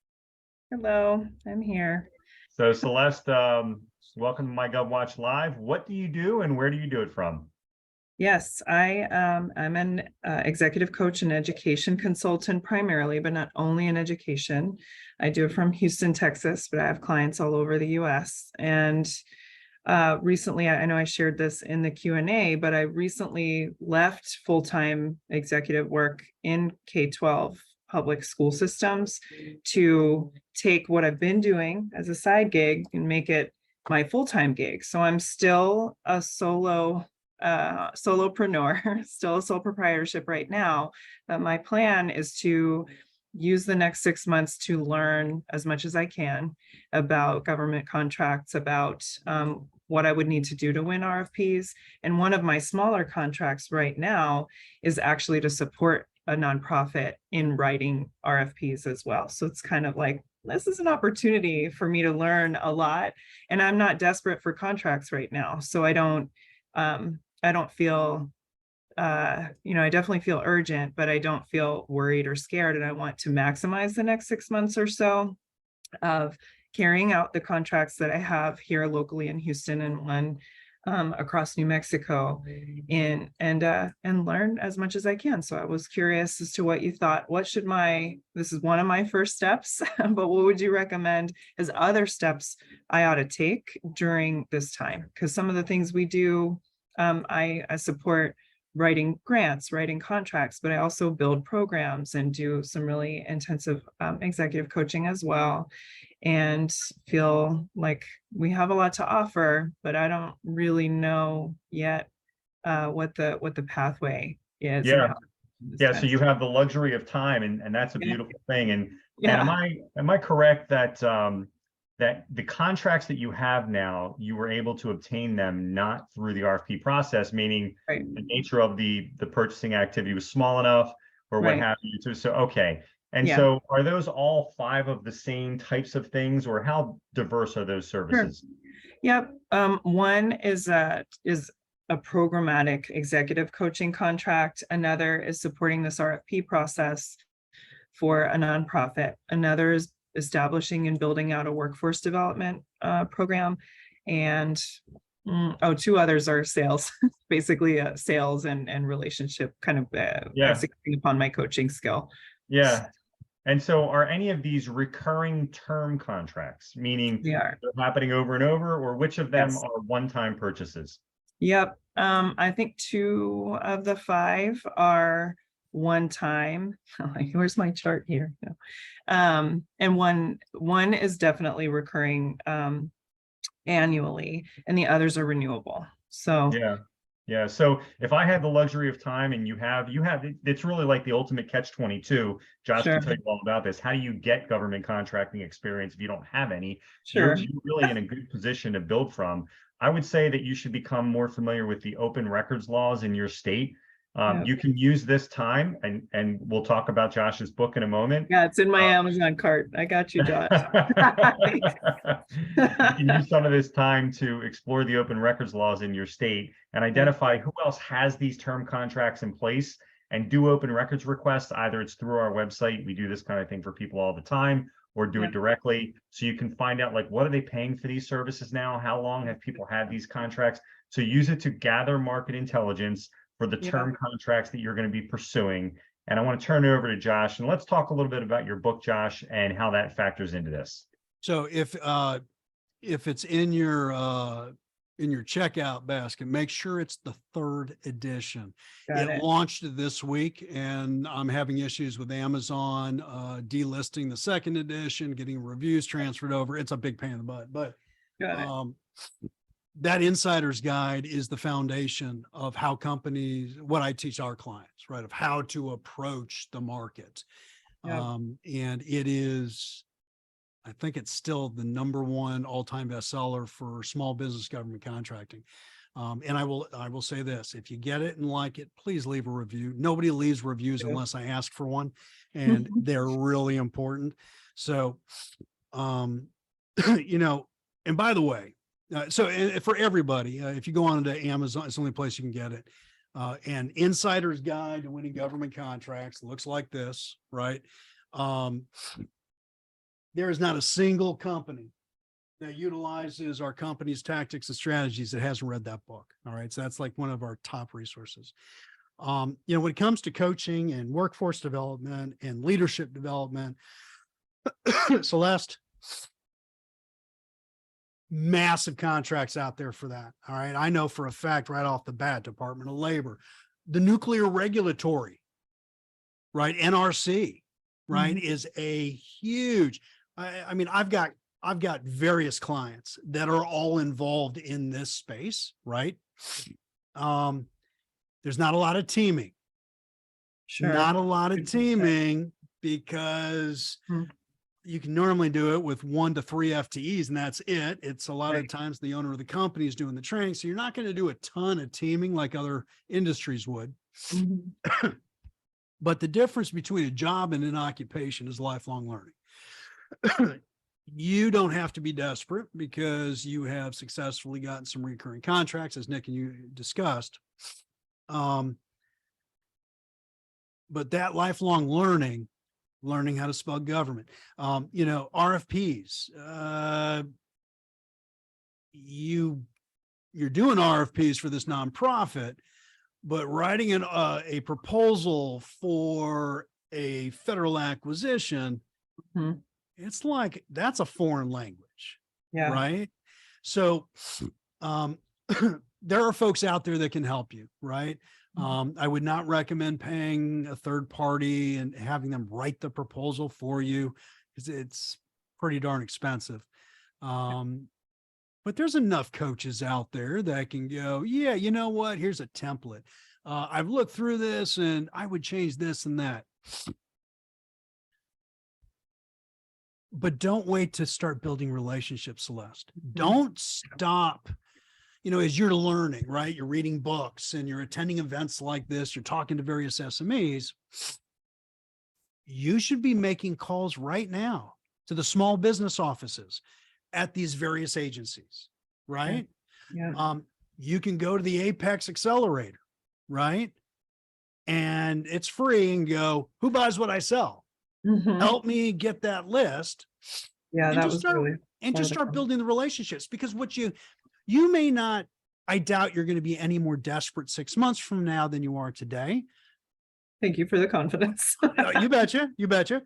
Hello, I'm here. So Celeste, welcome to MyGovWatch Live. What do you do and where do you do it from? Yes, I'm an executive coach and education consultant primarily, but not only in education. I do it from Houston, Texas, but I have clients all over the US. And recently, I know I shared this in the Q&A, but I recently left full-time executive work in K-12 public school systems to take what I've been doing as a side gig and make it my full-time gig. So I'm still a solopreneur, still a sole proprietorship right now. But my plan is to use the next 6 months to learn as much as I can about government contracts, about what I would need to do to win RFPs. And one of my smaller contracts right now is actually to support a nonprofit in writing RFPs as well. So it's kind of like, this is an opportunity for me to learn a lot. And I'm not desperate for contracts right now. So I don't feel, I definitely feel urgent, but I don't feel worried or scared. And I want to maximize the next 6 months or so of carrying out the contracts that I have here locally in Houston and one across New Mexico, and learn as much as I can. So I was curious as to what you thought. This is one of my first steps, but what would you recommend as other steps I ought to take during this time? Because some of the things we do, I support writing grants, writing contracts, but I also build programs and do some really intensive executive coaching as well, and feel like we have a lot to offer, but I don't really know yet what the pathway is. Yeah. Yeah. So you have the luxury of time, and that's a beautiful thing. And am I correct that that the contracts that you have now, you were able to obtain them not through the RFP process, meaning the nature of the purchasing activity was small enough or what have you. So, okay. And so are those all 5 of the same types of things, or how diverse are those services? Yep. One is a programmatic executive coaching contract. Another is supporting this RFP process for a nonprofit. Another is establishing and building out a workforce development program. And 2 others are sales, basically sales and relationship kind of executing upon my coaching skill. Yeah. And so are any of these recurring term contracts, meaning they're happening over and over, or which of them are one-time purchases? Yep. I think 2 of the 5 are one time. Where's my chart here? And one is definitely recurring annually, and the others are renewable. So yeah. So if I had the luxury of time, and you have, it's really like the ultimate catch-22. Josh can tell you all about this. How do you get government contracting experience if you don't have any? You're really in a good position to build from. I would say that you should become more familiar with the open records laws in your state. You can use this time, and we'll talk about Josh's book in a moment. Yeah, it's in my Amazon cart. I got you, Josh. You can use some of this time to explore the open records laws in your state and identify who else has these term contracts in place, and do open records requests. Either it's through our website, we do this kind of thing for people all the time, or do it directly. So you can find out, like, what are they paying for these services now? How long have people had these contracts? So use it to gather market intelligence for the term contracts that you're going to be pursuing. And I want to turn it over to Josh, and let's talk a little bit about your book, Josh, and how that factors into this. So if it's in your in your checkout basket, make sure it's the 3rd edition. Got It it. launched this week, and I'm having issues with Amazon delisting the 2nd edition, getting reviews transferred over. It's a big pain in the butt, but Got it. that insider's guide is the foundation of how companies, what I teach our clients, right, of how to approach the market. Yeah. And it is, I think it's still the #1 all-time bestseller for small business government contracting. And I will say this, if you get it and like it, please leave a review. Nobody leaves reviews Yeah. unless I ask for one, and they're really important. So, you know, and by the way, for everybody, if you go on to Amazon, it's the only place you can get it. And Insider's Guide to Winning Government Contracts looks like this, right? There is not a single company that utilizes our company's tactics and strategies that hasn't read that book. All right. So that's like one of our top resources. You know, when it comes to coaching and workforce development and leadership development, Celeste, massive contracts out there for that. All right. I know for a fact right off the bat, Department of Labor, the nuclear regulatory, right? NRC, right, is a huge, I mean, I've got various clients that are all involved in this space, right? There's not a lot of teaming, Sure. not a lot of Good to say. teaming, because you can normally do it with 1 to 3 FTEs and that's it. It's a lot of Right. times the owner of the company is doing the training. So you're not going to do a ton of teaming like other industries would. Mhm. But the difference between a job and an occupation is lifelong learning. You don't have to be desperate because you have successfully gotten some recurring contracts, as Nick and you discussed. But that lifelong learning how to spell government, you know, RFPs, you're doing RFPs for this nonprofit, but writing a proposal for a federal acquisition, Mhm. it's like, that's a foreign language, Yeah. right? So, there are folks out there that can help you, right? I would not recommend paying a third party and having them write the proposal for you, because it's pretty darn expensive. But there's enough coaches out there that can go, yeah, you know what? Here's a template. I've looked through this and I would change this and that. But don't wait to start building relationships, Celeste. Don't stop, you know, as you're learning, right? You're reading books and you're attending events like this, you're talking to various SMEs. You should be making calls right now to the small business offices at these various agencies, right? Yeah. You can go to the Apex Accelerator, right? And it's free, and go, who buys what I sell? Mhm. Help me get that list. Yeah, and that just was start, really. and part just of the start building the relationships, because what you may not, I doubt you're going to be any more desperate 6 months from now than you are today. Thank you for the confidence. You betcha. You betcha.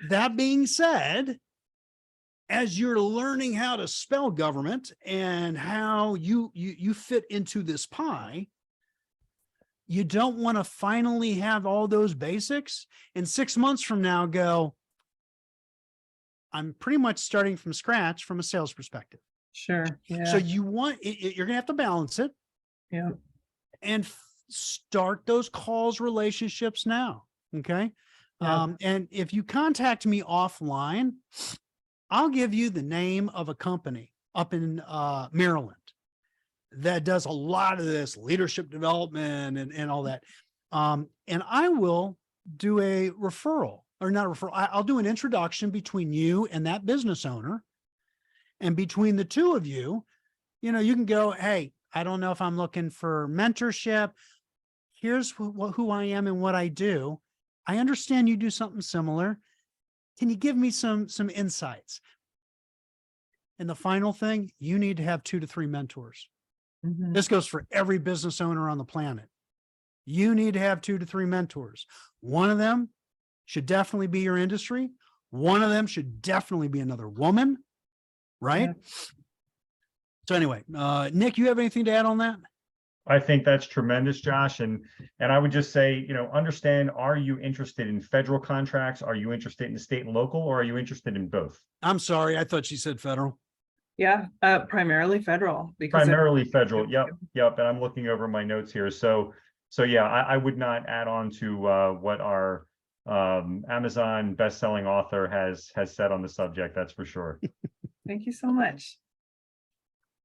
That being said, as you're learning how to spell government and how you fit into this pie, you don't want to finally have all those basics and 6 months from now go, I'm pretty much starting from scratch from a sales perspective. Sure. Yeah. So you want, you're going to have to balance it. Yeah. And start those calls, relationships now. Okay. Yeah. And if you contact me offline, I'll give you the name of a company up in Maryland that does a lot of this leadership development and all that. And I will do a referral, or not a referral. I'll do an introduction between you and that business owner. And between the two of you, you know, you can go, hey, I don't know if I'm looking for mentorship. Here's who I am and what I do. I understand you do something similar. Can you give me some insights? And the final thing, you need to have 2 to 3 mentors. Mhm. This goes for every business owner on the planet. You need to have 2 to 3 mentors. One of them should definitely be your industry. One of them should definitely be another woman, right? So anyway, Nick, you have anything to add on that? I think that's tremendous, Josh. And I would just say, understand, are you interested in federal contracts? Are you interested in state and local, or are you interested in both? I'm sorry, I thought she said federal. Yeah, primarily federal because Primarily federal. Yep. And I'm looking over my notes here. So yeah, I would not add on to what our Amazon best-selling author has said on the subject. That's for sure. Thank you so much.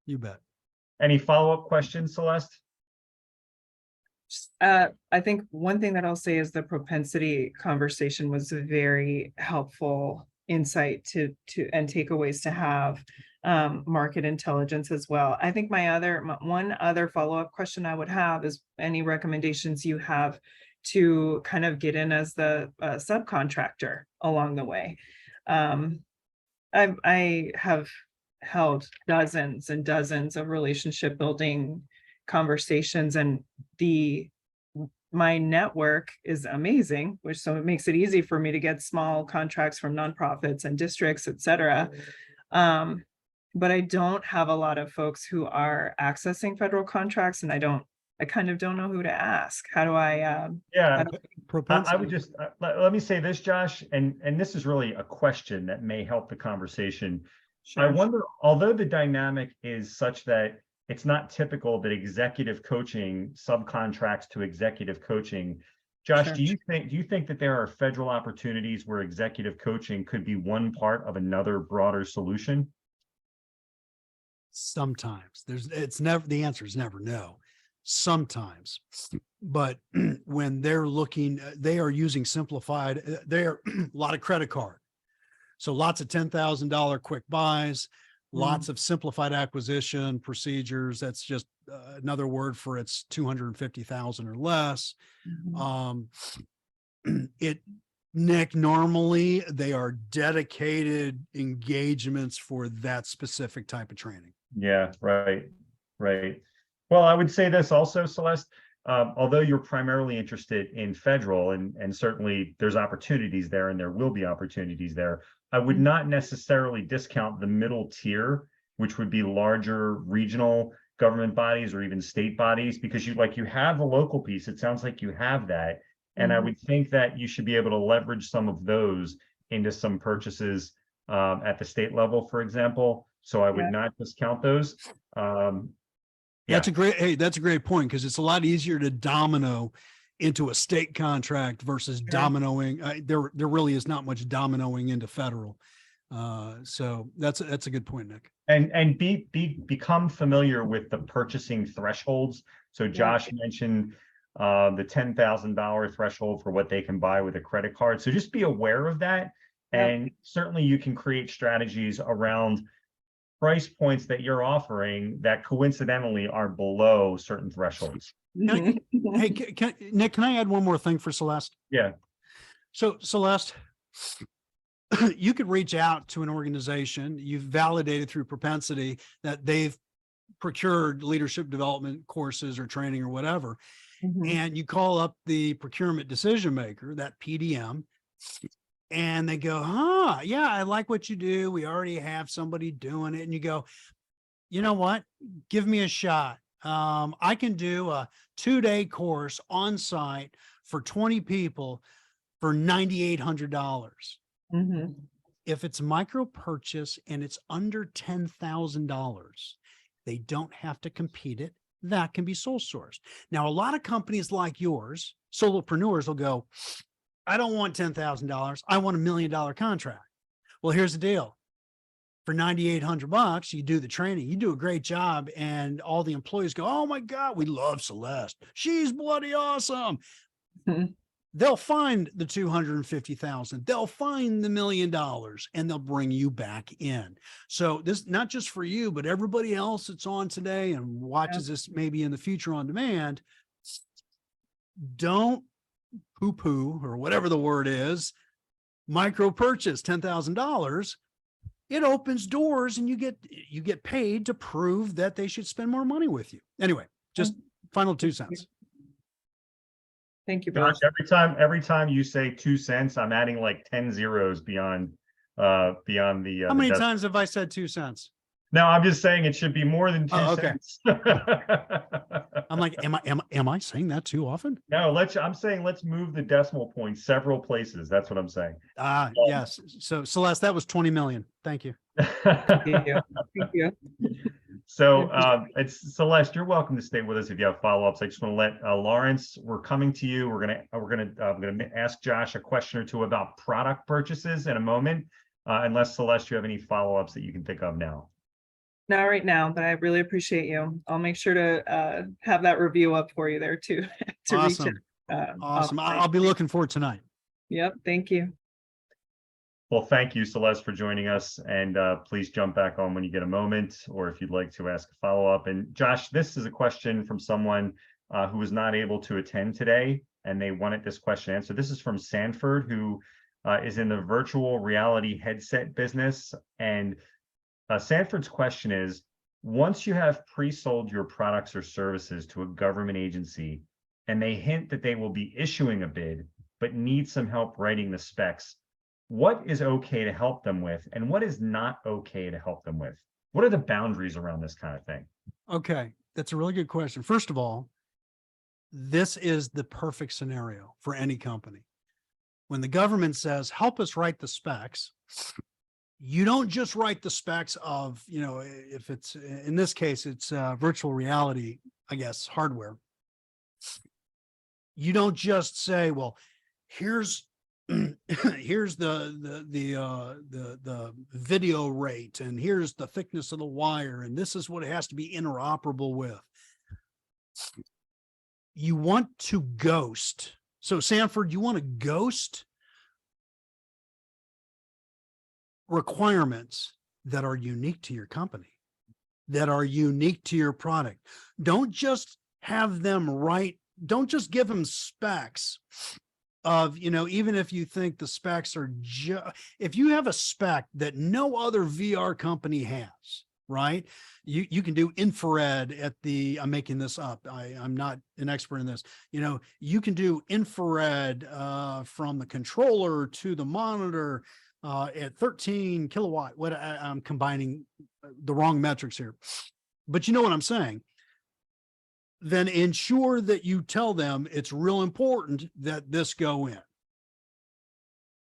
You bet. Any follow-up questions, Celeste? I think one thing that I'll say is the propensity conversation was a very helpful insight to and takeaways to have. Market intelligence as well. I think one other follow-up question I would have is any recommendations you have to kind of get in as the subcontractor along the way. I have held dozens and dozens of relationship building conversations, and my network is amazing, so it makes it easy for me to get small contracts from nonprofits and districts, et cetera. But I don't have a lot of folks who are accessing federal contracts, and I kind of don't know who to ask. How do I? Yeah, I would Propensity. just let me say this, Josh, and this is really a question that may help the conversation. I Sure. wonder, although the dynamic is such that it's not typical that executive coaching subcontracts to executive coaching, Josh, Sure. do you think that there are federal opportunities where executive coaching could be one part of another broader solution? Sometimes the answer is never no. Sometimes, but when they're looking, they are using simplified, they're a lot of credit card. So lots of $10,000 quick buys, lots of simplified acquisition procedures. That's just another word for it's 250,000 or less. Nick, normally they are dedicated engagements for that specific type of training. Yeah, right. Well, I would say this also, Celeste, although you're primarily interested in federal, and certainly there's opportunities there, and there will be opportunities there, I would not necessarily discount the middle tier, which would be larger regional government bodies or even state bodies, because you have the local piece. It sounds like you have that. And I would think that you should be able to leverage some of those into some purchases at the state level, for example. So I would not discount those. That's a great point, because it's a lot easier to domino into a state contract versus dominoing. There really is not much dominoing into federal. So that's a good point, Nick. And become familiar with the purchasing thresholds. So Josh mentioned the $10,000 threshold for what they can buy with a credit card. So just be aware of that. And certainly you can create strategies around price points that you're offering that coincidentally are below certain thresholds. Hey, Nick, can I add one more thing for Celeste? Yeah. So Celeste, you could reach out to an organization you've validated through propensity that they've procured leadership development courses or training or whatever. And you call up the procurement decision maker, that PDM, and they go, yeah, I like what you do. We already have somebody doing it. And you go, you know what? Give me a shot. I can do a 2-day course on site for 20 people for $9,800. If it's micro purchase and it's under $10,000, they don't have to compete it. That can be sole sourced. Now, a lot of companies like yours, solopreneurs, will go, I don't want $10,000. I want $1 million contract. Well, here's the deal. For $9,800, you do the training, you do a great job, and all the employees go, oh my God, we love Celeste. She's bloody awesome. They'll find the 250,000, they'll find the $1 million, and they'll bring you back in. So this, not just for you, but everybody else that's on today and watches this maybe in the future on demand, don't poo-poo, or whatever the word is, micro purchase $10,000. It opens doors, and you get paid to prove that they should spend more money with you. Anyway, just final 2 cents. Thank you, Josh, both. every time you say 2 cents, I'm adding like 10 zeros beyond the How many times have I said 2 cents? No, I'm just saying it should be more than 2 Oh, okay. cents. I'm like, am I saying that too often? No, I'm saying let's move the decimal point several places. That's what I'm saying. Yes. So Celeste, that was 20 million. Thank you. Thank you. Thank you. So it's Celeste, you're welcome to stay with us if you have follow-ups. I just want to let Lawrence, we're coming to you. I'm gonna ask Josh a question or two about product purchases in a moment. Unless Celeste, you have any follow-ups that you can think of now. Not right now, but I really appreciate you. I'll make sure to have that review up for you there too. To reach Awesome. out. Awesome. offline. I'll be looking forward tonight. Yep. Thank you. Well, thank you, Celeste, for joining us. And please jump back on when you get a moment, or if you'd like to ask a follow-up. And Josh, this is a question from someone who was not able to attend today, and they wanted this question answered. This is from Sanford, who is in the virtual reality headset business. And Sanford's question is, once you have pre-sold your products or services to a government agency, and they hint that they will be issuing a bid, but need some help writing the specs, what is okay to help them with, and what is not okay to help them with? What are the boundaries around this kind of thing? Okay. That's a really good question. First of all, this is the perfect scenario for any company. When the government says, help us write the specs, you don't just write the specs of, if it's, in this case, it's virtual reality, I guess, hardware. You don't just say, well, here's here's the video rate, and here's the thickness of the wire, and this is what it has to be interoperable with. You want to ghost. So Sanford, you want to ghost requirements that are unique to your company, that are unique to your product. Don't just have them write, don't just give them specs of, even if you think the specs are if you have a spec that no other VR company has, right? You can do infrared at I'm making this up. I'm not an expert in this. You can do infrared from the controller to the monitor at 13 kilowatt. I'm combining the wrong metrics here, but you know what I'm saying? Then ensure that you tell them it's real important that this go in.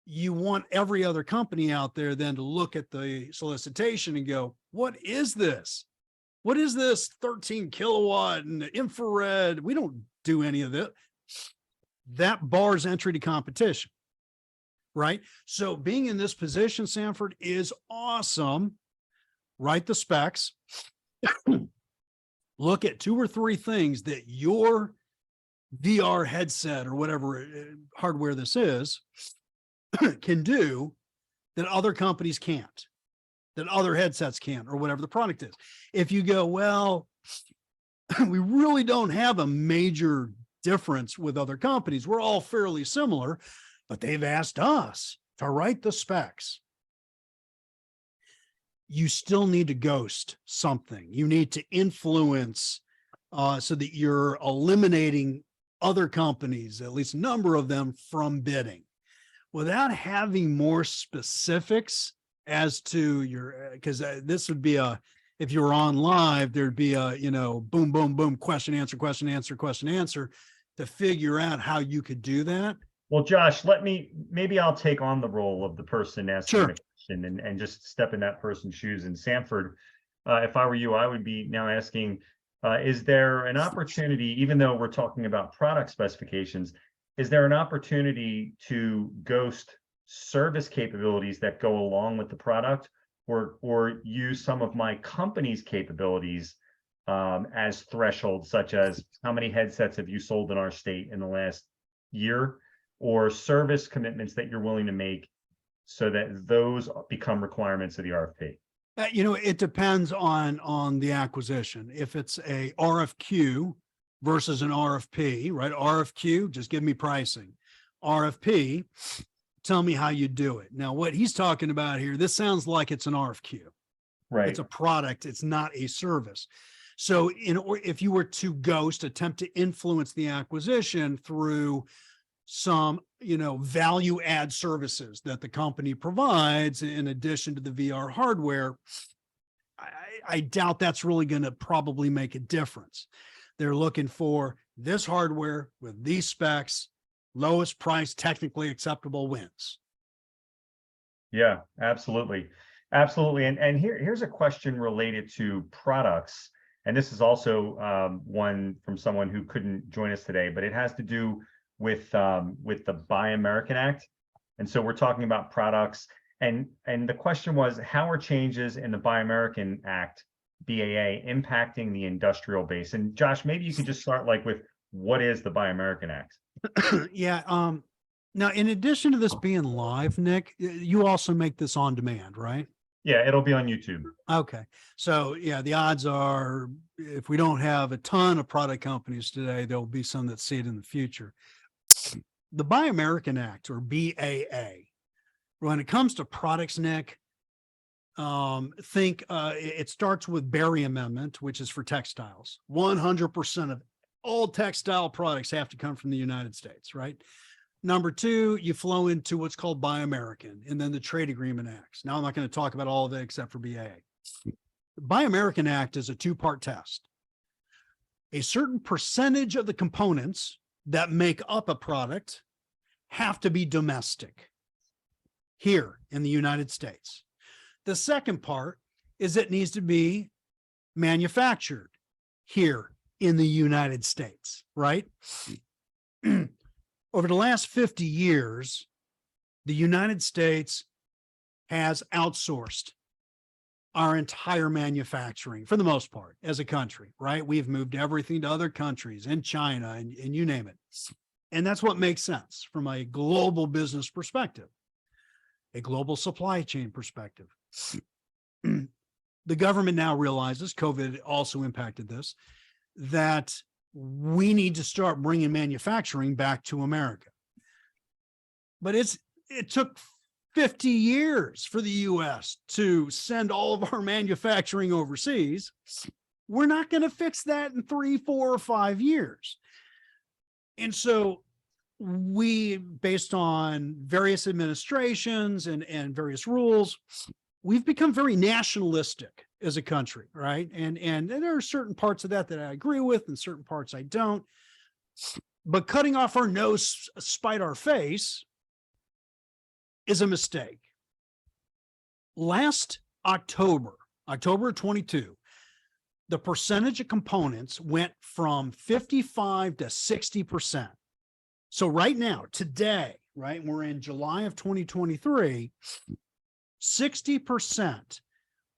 You want every other company out there then to look at the solicitation and go, what is this? What is this 13 kilowatt and infrared? We don't do any of that. That bars entry to competition, right? So being in this position, Sanford, is awesome. Write the specs. Look at 2 or 3 things that your VR headset or whatever hardware this is can do that other companies can't, that other headsets can't, or whatever the product is. If you go, well, we really don't have a major difference with other companies, we're all fairly similar, but they've asked us to write the specs. You still need to ghost something. You need to influence so that you're eliminating other companies, at least a number of them, from bidding without having more specifics as to your, because this would be if you were on live, there'd be a, boom, boom, boom, question, answer, to figure out how you could do that. Well, Josh, maybe I'll take on the role of the person asking the question and just step in that person's shoes. And Sanford, if I were you, I would be now asking, is there an opportunity, even though we're talking about product specifications, is there an opportunity to ghost service capabilities that go along with the product, or use some of my company's capabilities as thresholds, such as how many headsets have you sold in our state in the last year, or service commitments that you're willing to make so that those become requirements of the RFP? It depends on the acquisition. If it's a RFQ versus an RFP, right? RFQ, just give me pricing. RFP, tell me how you do it. Now, what he's talking about here, this sounds like it's an RFQ. Right. It's a product. It's not a service. So if you were to attempt to influence the acquisition through some, value add services that the company provides in addition to the VR hardware, I doubt that's really going to probably make a difference. They're looking for this hardware with these specs, lowest price, technically acceptable wins. Yeah, absolutely. Absolutely. And here's a question related to products. And this is also one from someone who couldn't join us today, but it has to do with the Buy American Act. And so we're talking about products. And the question was, how are changes in the Buy American Act, BAA, impacting the industrial base? And Josh, maybe you could just start like with what is the Buy American Act? Yeah. Now, in addition to this being live, Nick, you also make this on demand, right? Yeah, it'll be on YouTube. Okay. So yeah, the odds are if we don't have a ton of product companies today, there'll be some that see it in the future. The Buy American Act, or BAA, when it comes to products, Nick, it starts with Berry Amendment, which is for textiles. 100% of all textile products have to come from the United States, right? Number two, you flow into what's called Buy American, and then the Trade Agreement Acts. Now, I'm not going to talk about all of it except for BAA. The Buy American Act is a two-part test. A certain percentage of the components that make up a product have to be domestic here in the United States. The second part is it needs to be manufactured here in the United States, right? Over the last 50 years, the United States has outsourced our entire manufacturing for the most part as a country, right? We've moved everything to other countries and China and you name it. And that's what makes sense from a global business perspective, a global supply chain perspective. The government now realizes, COVID also impacted this, that we need to start bringing manufacturing back to America. But it took 50 years for the US to send all of our manufacturing overseas. We're not going to fix that in 3, 4, or 5 years. And so we, based on various administrations and various rules, we've become very nationalistic as a country, right? And there are certain parts of that I agree with and certain parts I don't. But cutting off our nose, spite our face, is a mistake. Last October 22, the percentage of components went from 55 to 60%. So right now, today, right, we're in July of 2023, 60%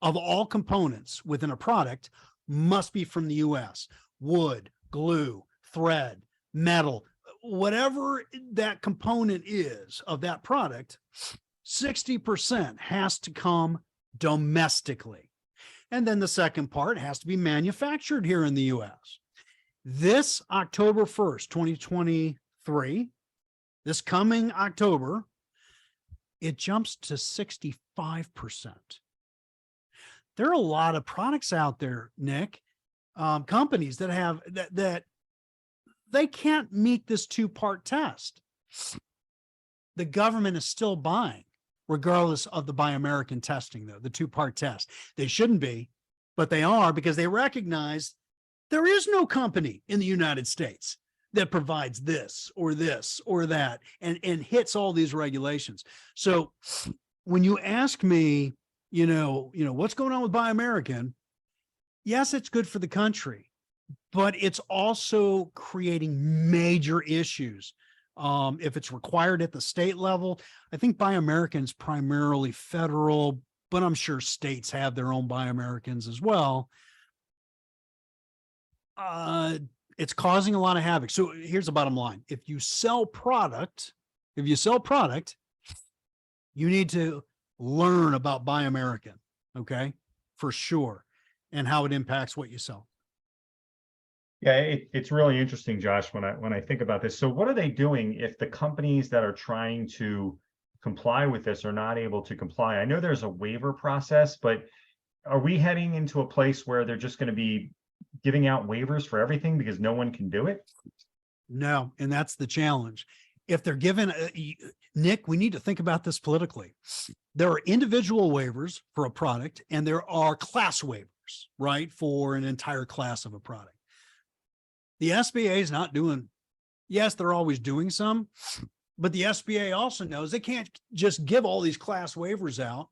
of all components within a product must be from the US. Wood, glue, thread, metal, whatever that component is of that product, 60% has to come domestically. And then the second part has to be manufactured here in the US. This October 1st, 2023, this coming October, it jumps to 65%. There are a lot of products out there, Nick, companies that have that they can't meet this two-part test. The government is still buying, regardless of the Buy American testing, though, the two-part test. They shouldn't be, but they are because they recognize there is no company in the United States that provides this or that and hits all these regulations. So when you ask me, what's going on with Buy American? Yes, it's good for the country, but it's also creating major issues. If it's required at the state level, I think Buy American's primarily federal, but I'm sure states have their own Buy Americans as well. It's causing a lot of havoc. So here's the bottom line. If you sell product, you need to learn about Buy American, okay, for sure, and how it impacts what you sell. Yeah, it's really interesting, Josh, when I think about this. So what are they doing if the companies that are trying to comply with this are not able to comply? I know there's a waiver process, but are we heading into a place where they're just going to be giving out waivers for everything because no one can do it? No, and that's the challenge. If they're given, Nick, we need to think about this politically. There are individual waivers for a product and there are class waivers. right, for an entire class of a product. The SBA is not doing, yes, they're always doing some, but the SBA also knows they can't just give all these class waivers out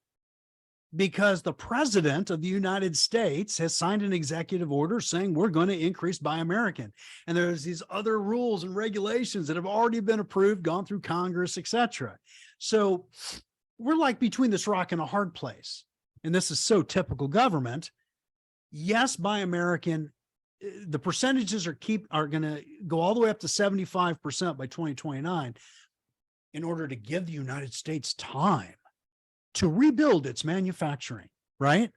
because the president of the United States has signed an executive order saying we're going to increase Buy American. And there's these other rules and regulations that have already been approved, gone through Congress, etc. So we're like between this rock and a hard place. And this is so typical government. Yes, Buy American, the percentages are going to go all the way up to 75% by 2029 in order to give the United States time to rebuild its manufacturing, right?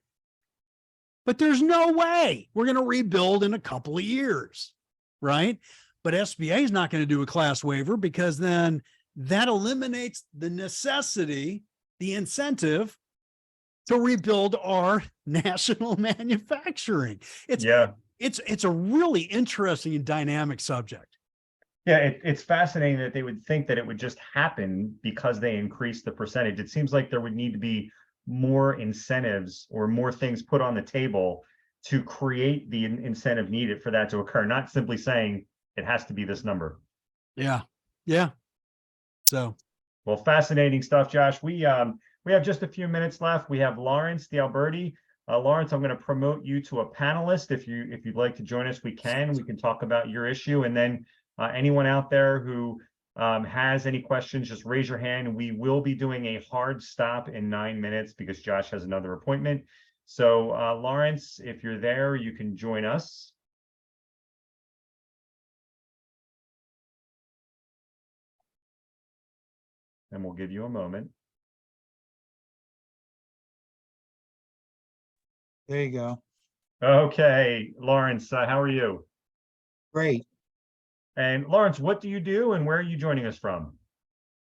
But there's no way we're going to rebuild in a couple of years, right? But SBA is not going to do a class waiver because then that eliminates the necessity, the incentive to rebuild our national manufacturing. It's a really interesting and dynamic subject. Yeah, it's fascinating that they would think that it would just happen because they increase the percentage. It seems like there would need to be more incentives or more things put on the table to create the incentive needed for that to occur, not simply saying it has to be this number. Yeah. Yeah. So, well, fascinating stuff, Josh. We have just a few minutes left. We have Lawrence D'Alberti. Lawrence, I'm going to promote you to a panelist. If you'd like to join us, we can talk about your issue. And then anyone out there who has any questions, just raise your hand. And we will be doing a hard stop in 9 minutes because Josh has another appointment. So Lawrence, if you're there, you can join us. And we'll give you a moment. There you go. Okay, Lawrence, how are you? Great. And Lawrence, what do you do and where are you joining us from?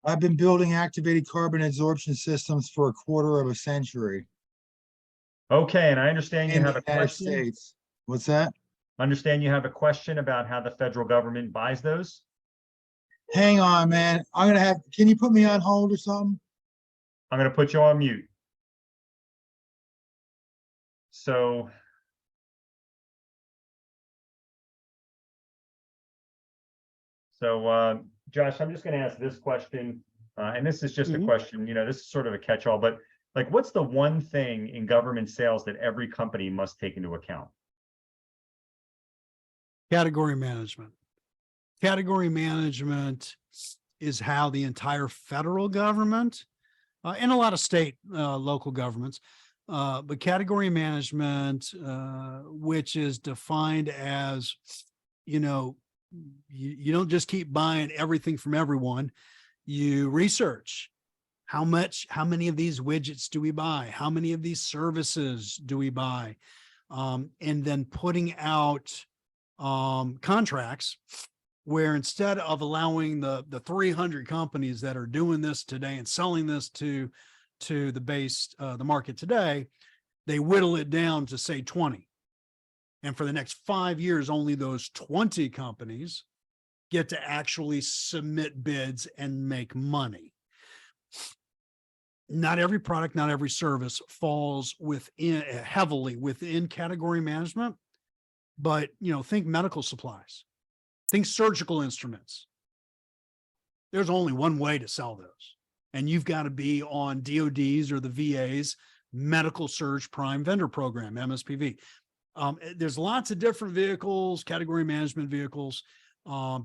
I've been building activated carbon absorption systems for a quarter of a century Okay, and I understand you in have the a United question. States. What's that? Understand you have a question about how the federal government buys those? Hang on, man. Can you put me on hold or something? I'm going to put you on mute. So Josh, I'm just going to ask this question, and this is just a question, this is sort of a catch-all, but like, what's the one thing in government sales that every company must take into account? category management. Category management is how the entire federal government and a lot of state, local governments, but category management, which is defined as, you don't just keep buying everything from everyone. You research how many of these widgets do we buy? How many of these services do we buy? And then putting out contracts where instead of allowing the 300 companies that are doing this today and selling this to the market today, they whittle it down to say 20. And for the next 5 years, only those 20 companies get to actually submit bids and make money. Not every product, not every service falls heavily within category management, but think medical supplies, think surgical instruments. There's only one way to sell those. And you've got to be on DOD's or the VA's Medical Surge Prime Vendor Program, MSPV. There's lots of different vehicles, category management vehicles,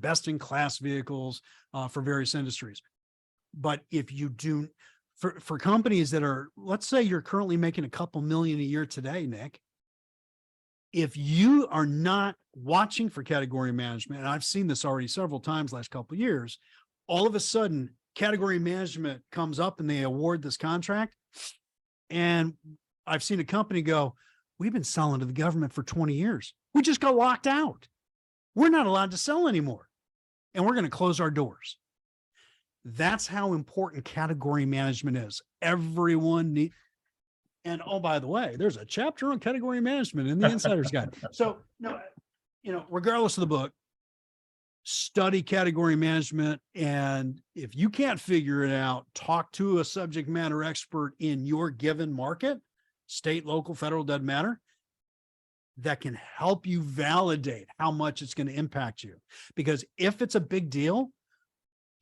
best in class vehicles for various industries. But if you do, for companies that are, let's say you're currently making a couple million a year today, Nick, if you are not watching for category management, and I've seen this already several times last couple of years, all of a sudden category management comes up and they award this contract. And I've seen a company go, we've been selling to the government for 20 years. We just got locked out. We're not allowed to sell anymore. And we're going to close our doors. That's how important category management is. Everyone needs. And oh, by the way, there's a chapter on category management in the Insider's Guide. So, regardless of the book, study category management. And if you can't figure it out, talk to a subject matter expert in your given market, state, local, federal, doesn't matter. that can help you validate how much it's going to impact you. Because if it's a big deal,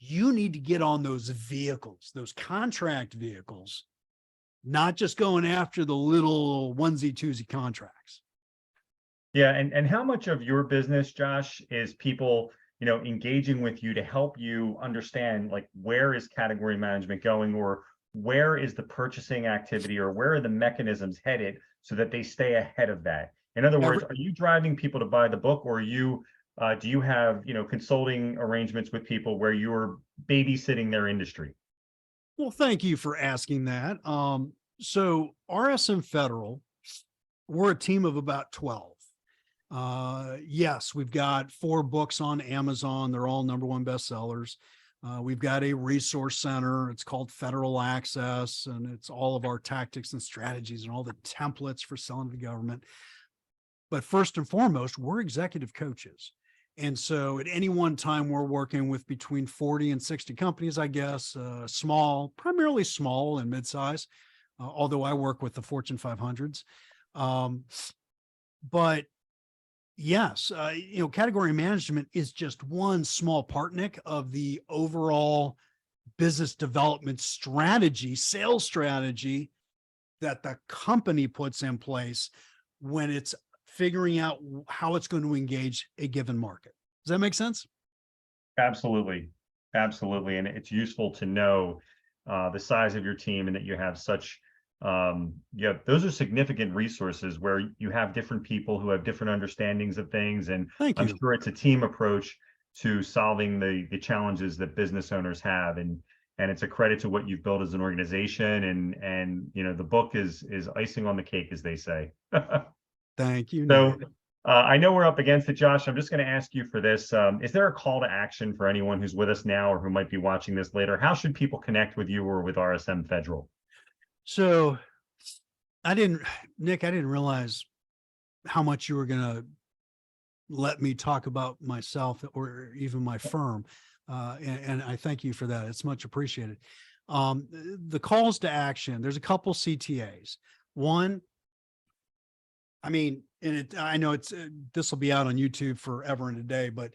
you need to get on those vehicles, those contract vehicles, not just going after the little onesie twosie contracts. Yeah, and how much of your business, Josh, is people, engaging with you to help you understand, like, where is category management going, or where is the purchasing activity, or where are the mechanisms headed so that they stay ahead of that? In other words, are you driving people to buy the book, or do you have, consulting arrangements with people where you're babysitting their industry? Well, thank you for asking that. So RSM Federal, we're a team of about 12. Yes, we've got 4 books on Amazon. They're all #1 bestsellers. We've got a resource center. It's called Federal Access, and it's all of our tactics and strategies and all the templates for selling to the government. But first and foremost, we're executive coaches. And so at any one time, we're working with between 40 and 60 companies, I guess, small, primarily small and mid-size, although I work with the Fortune 500s. But yes, category management is just one small part, Nick, of the overall business development strategy, sales strategy that the company puts in place when it's figuring out how it's going to engage a given market. Does that make sense? Absolutely. Absolutely. And it's useful to know the size of your team, and that you have such, those are significant resources where you have different people who have different understandings of things. And Thank I'm you. sure it's a team approach to solving the challenges that business owners have. And it's a credit to what you've built as an organization. And the book is icing on the cake, as they say. Thank you, So Nick. I know we're up against it, Josh. I'm just going to ask you for this. Is there a call to action for anyone who's with us now or who might be watching this later? How should people connect with you or with RSM Federal? So Nick, I didn't realize how much you were going to let me talk about myself or even my firm. And I thank you for that. It's much appreciated. The calls to action, there's a couple CTAs. One, I know this will be out on YouTube forever and a day, but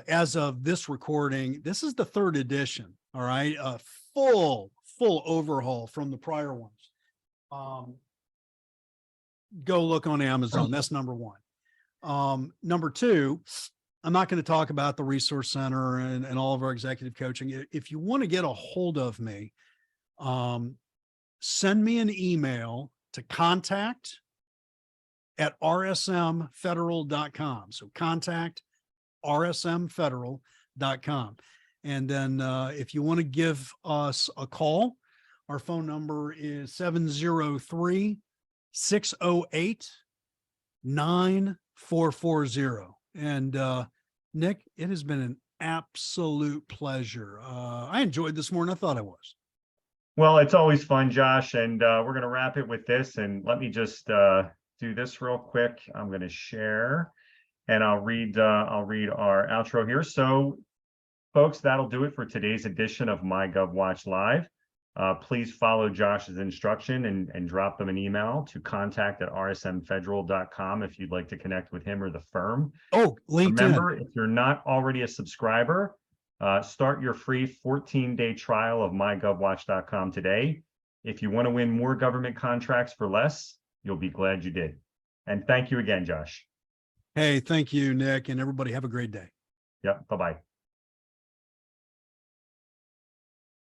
as of this recording, this is the 3rd edition. All right. A full overhaul from the prior ones. Go look on Amazon. That's #1. #2, I'm not going to talk about the resource center and all of our executive coaching. If you want to get a hold of me, send me an email to contact@rsmfederal.com. So contact@rsmfederal.com. And then if you want to give us a call, our phone number is 703-608-9440. And Nick, it has been an absolute pleasure. I enjoyed this more than I thought I was. Well, it's always fun, Josh, and we're going to wrap it with this. And let me just do this real quick. I'm going to share, and I'll read our outro here. So, folks, that'll do it for today's edition of MyGovWatch Live. Please follow Josh's instruction and drop them an email to contact@rsmfederal.com if you'd like to connect with him or the firm. Oh, LinkedIn. Remember, if you're not already a subscriber, start your free 14-day trial of MyGovWatch.com today. If you want to win more government contracts for less, you'll be glad you did. And thank you again, Josh. Hey, thank you, Nick, and everybody have a great day. Yep. Bye-bye.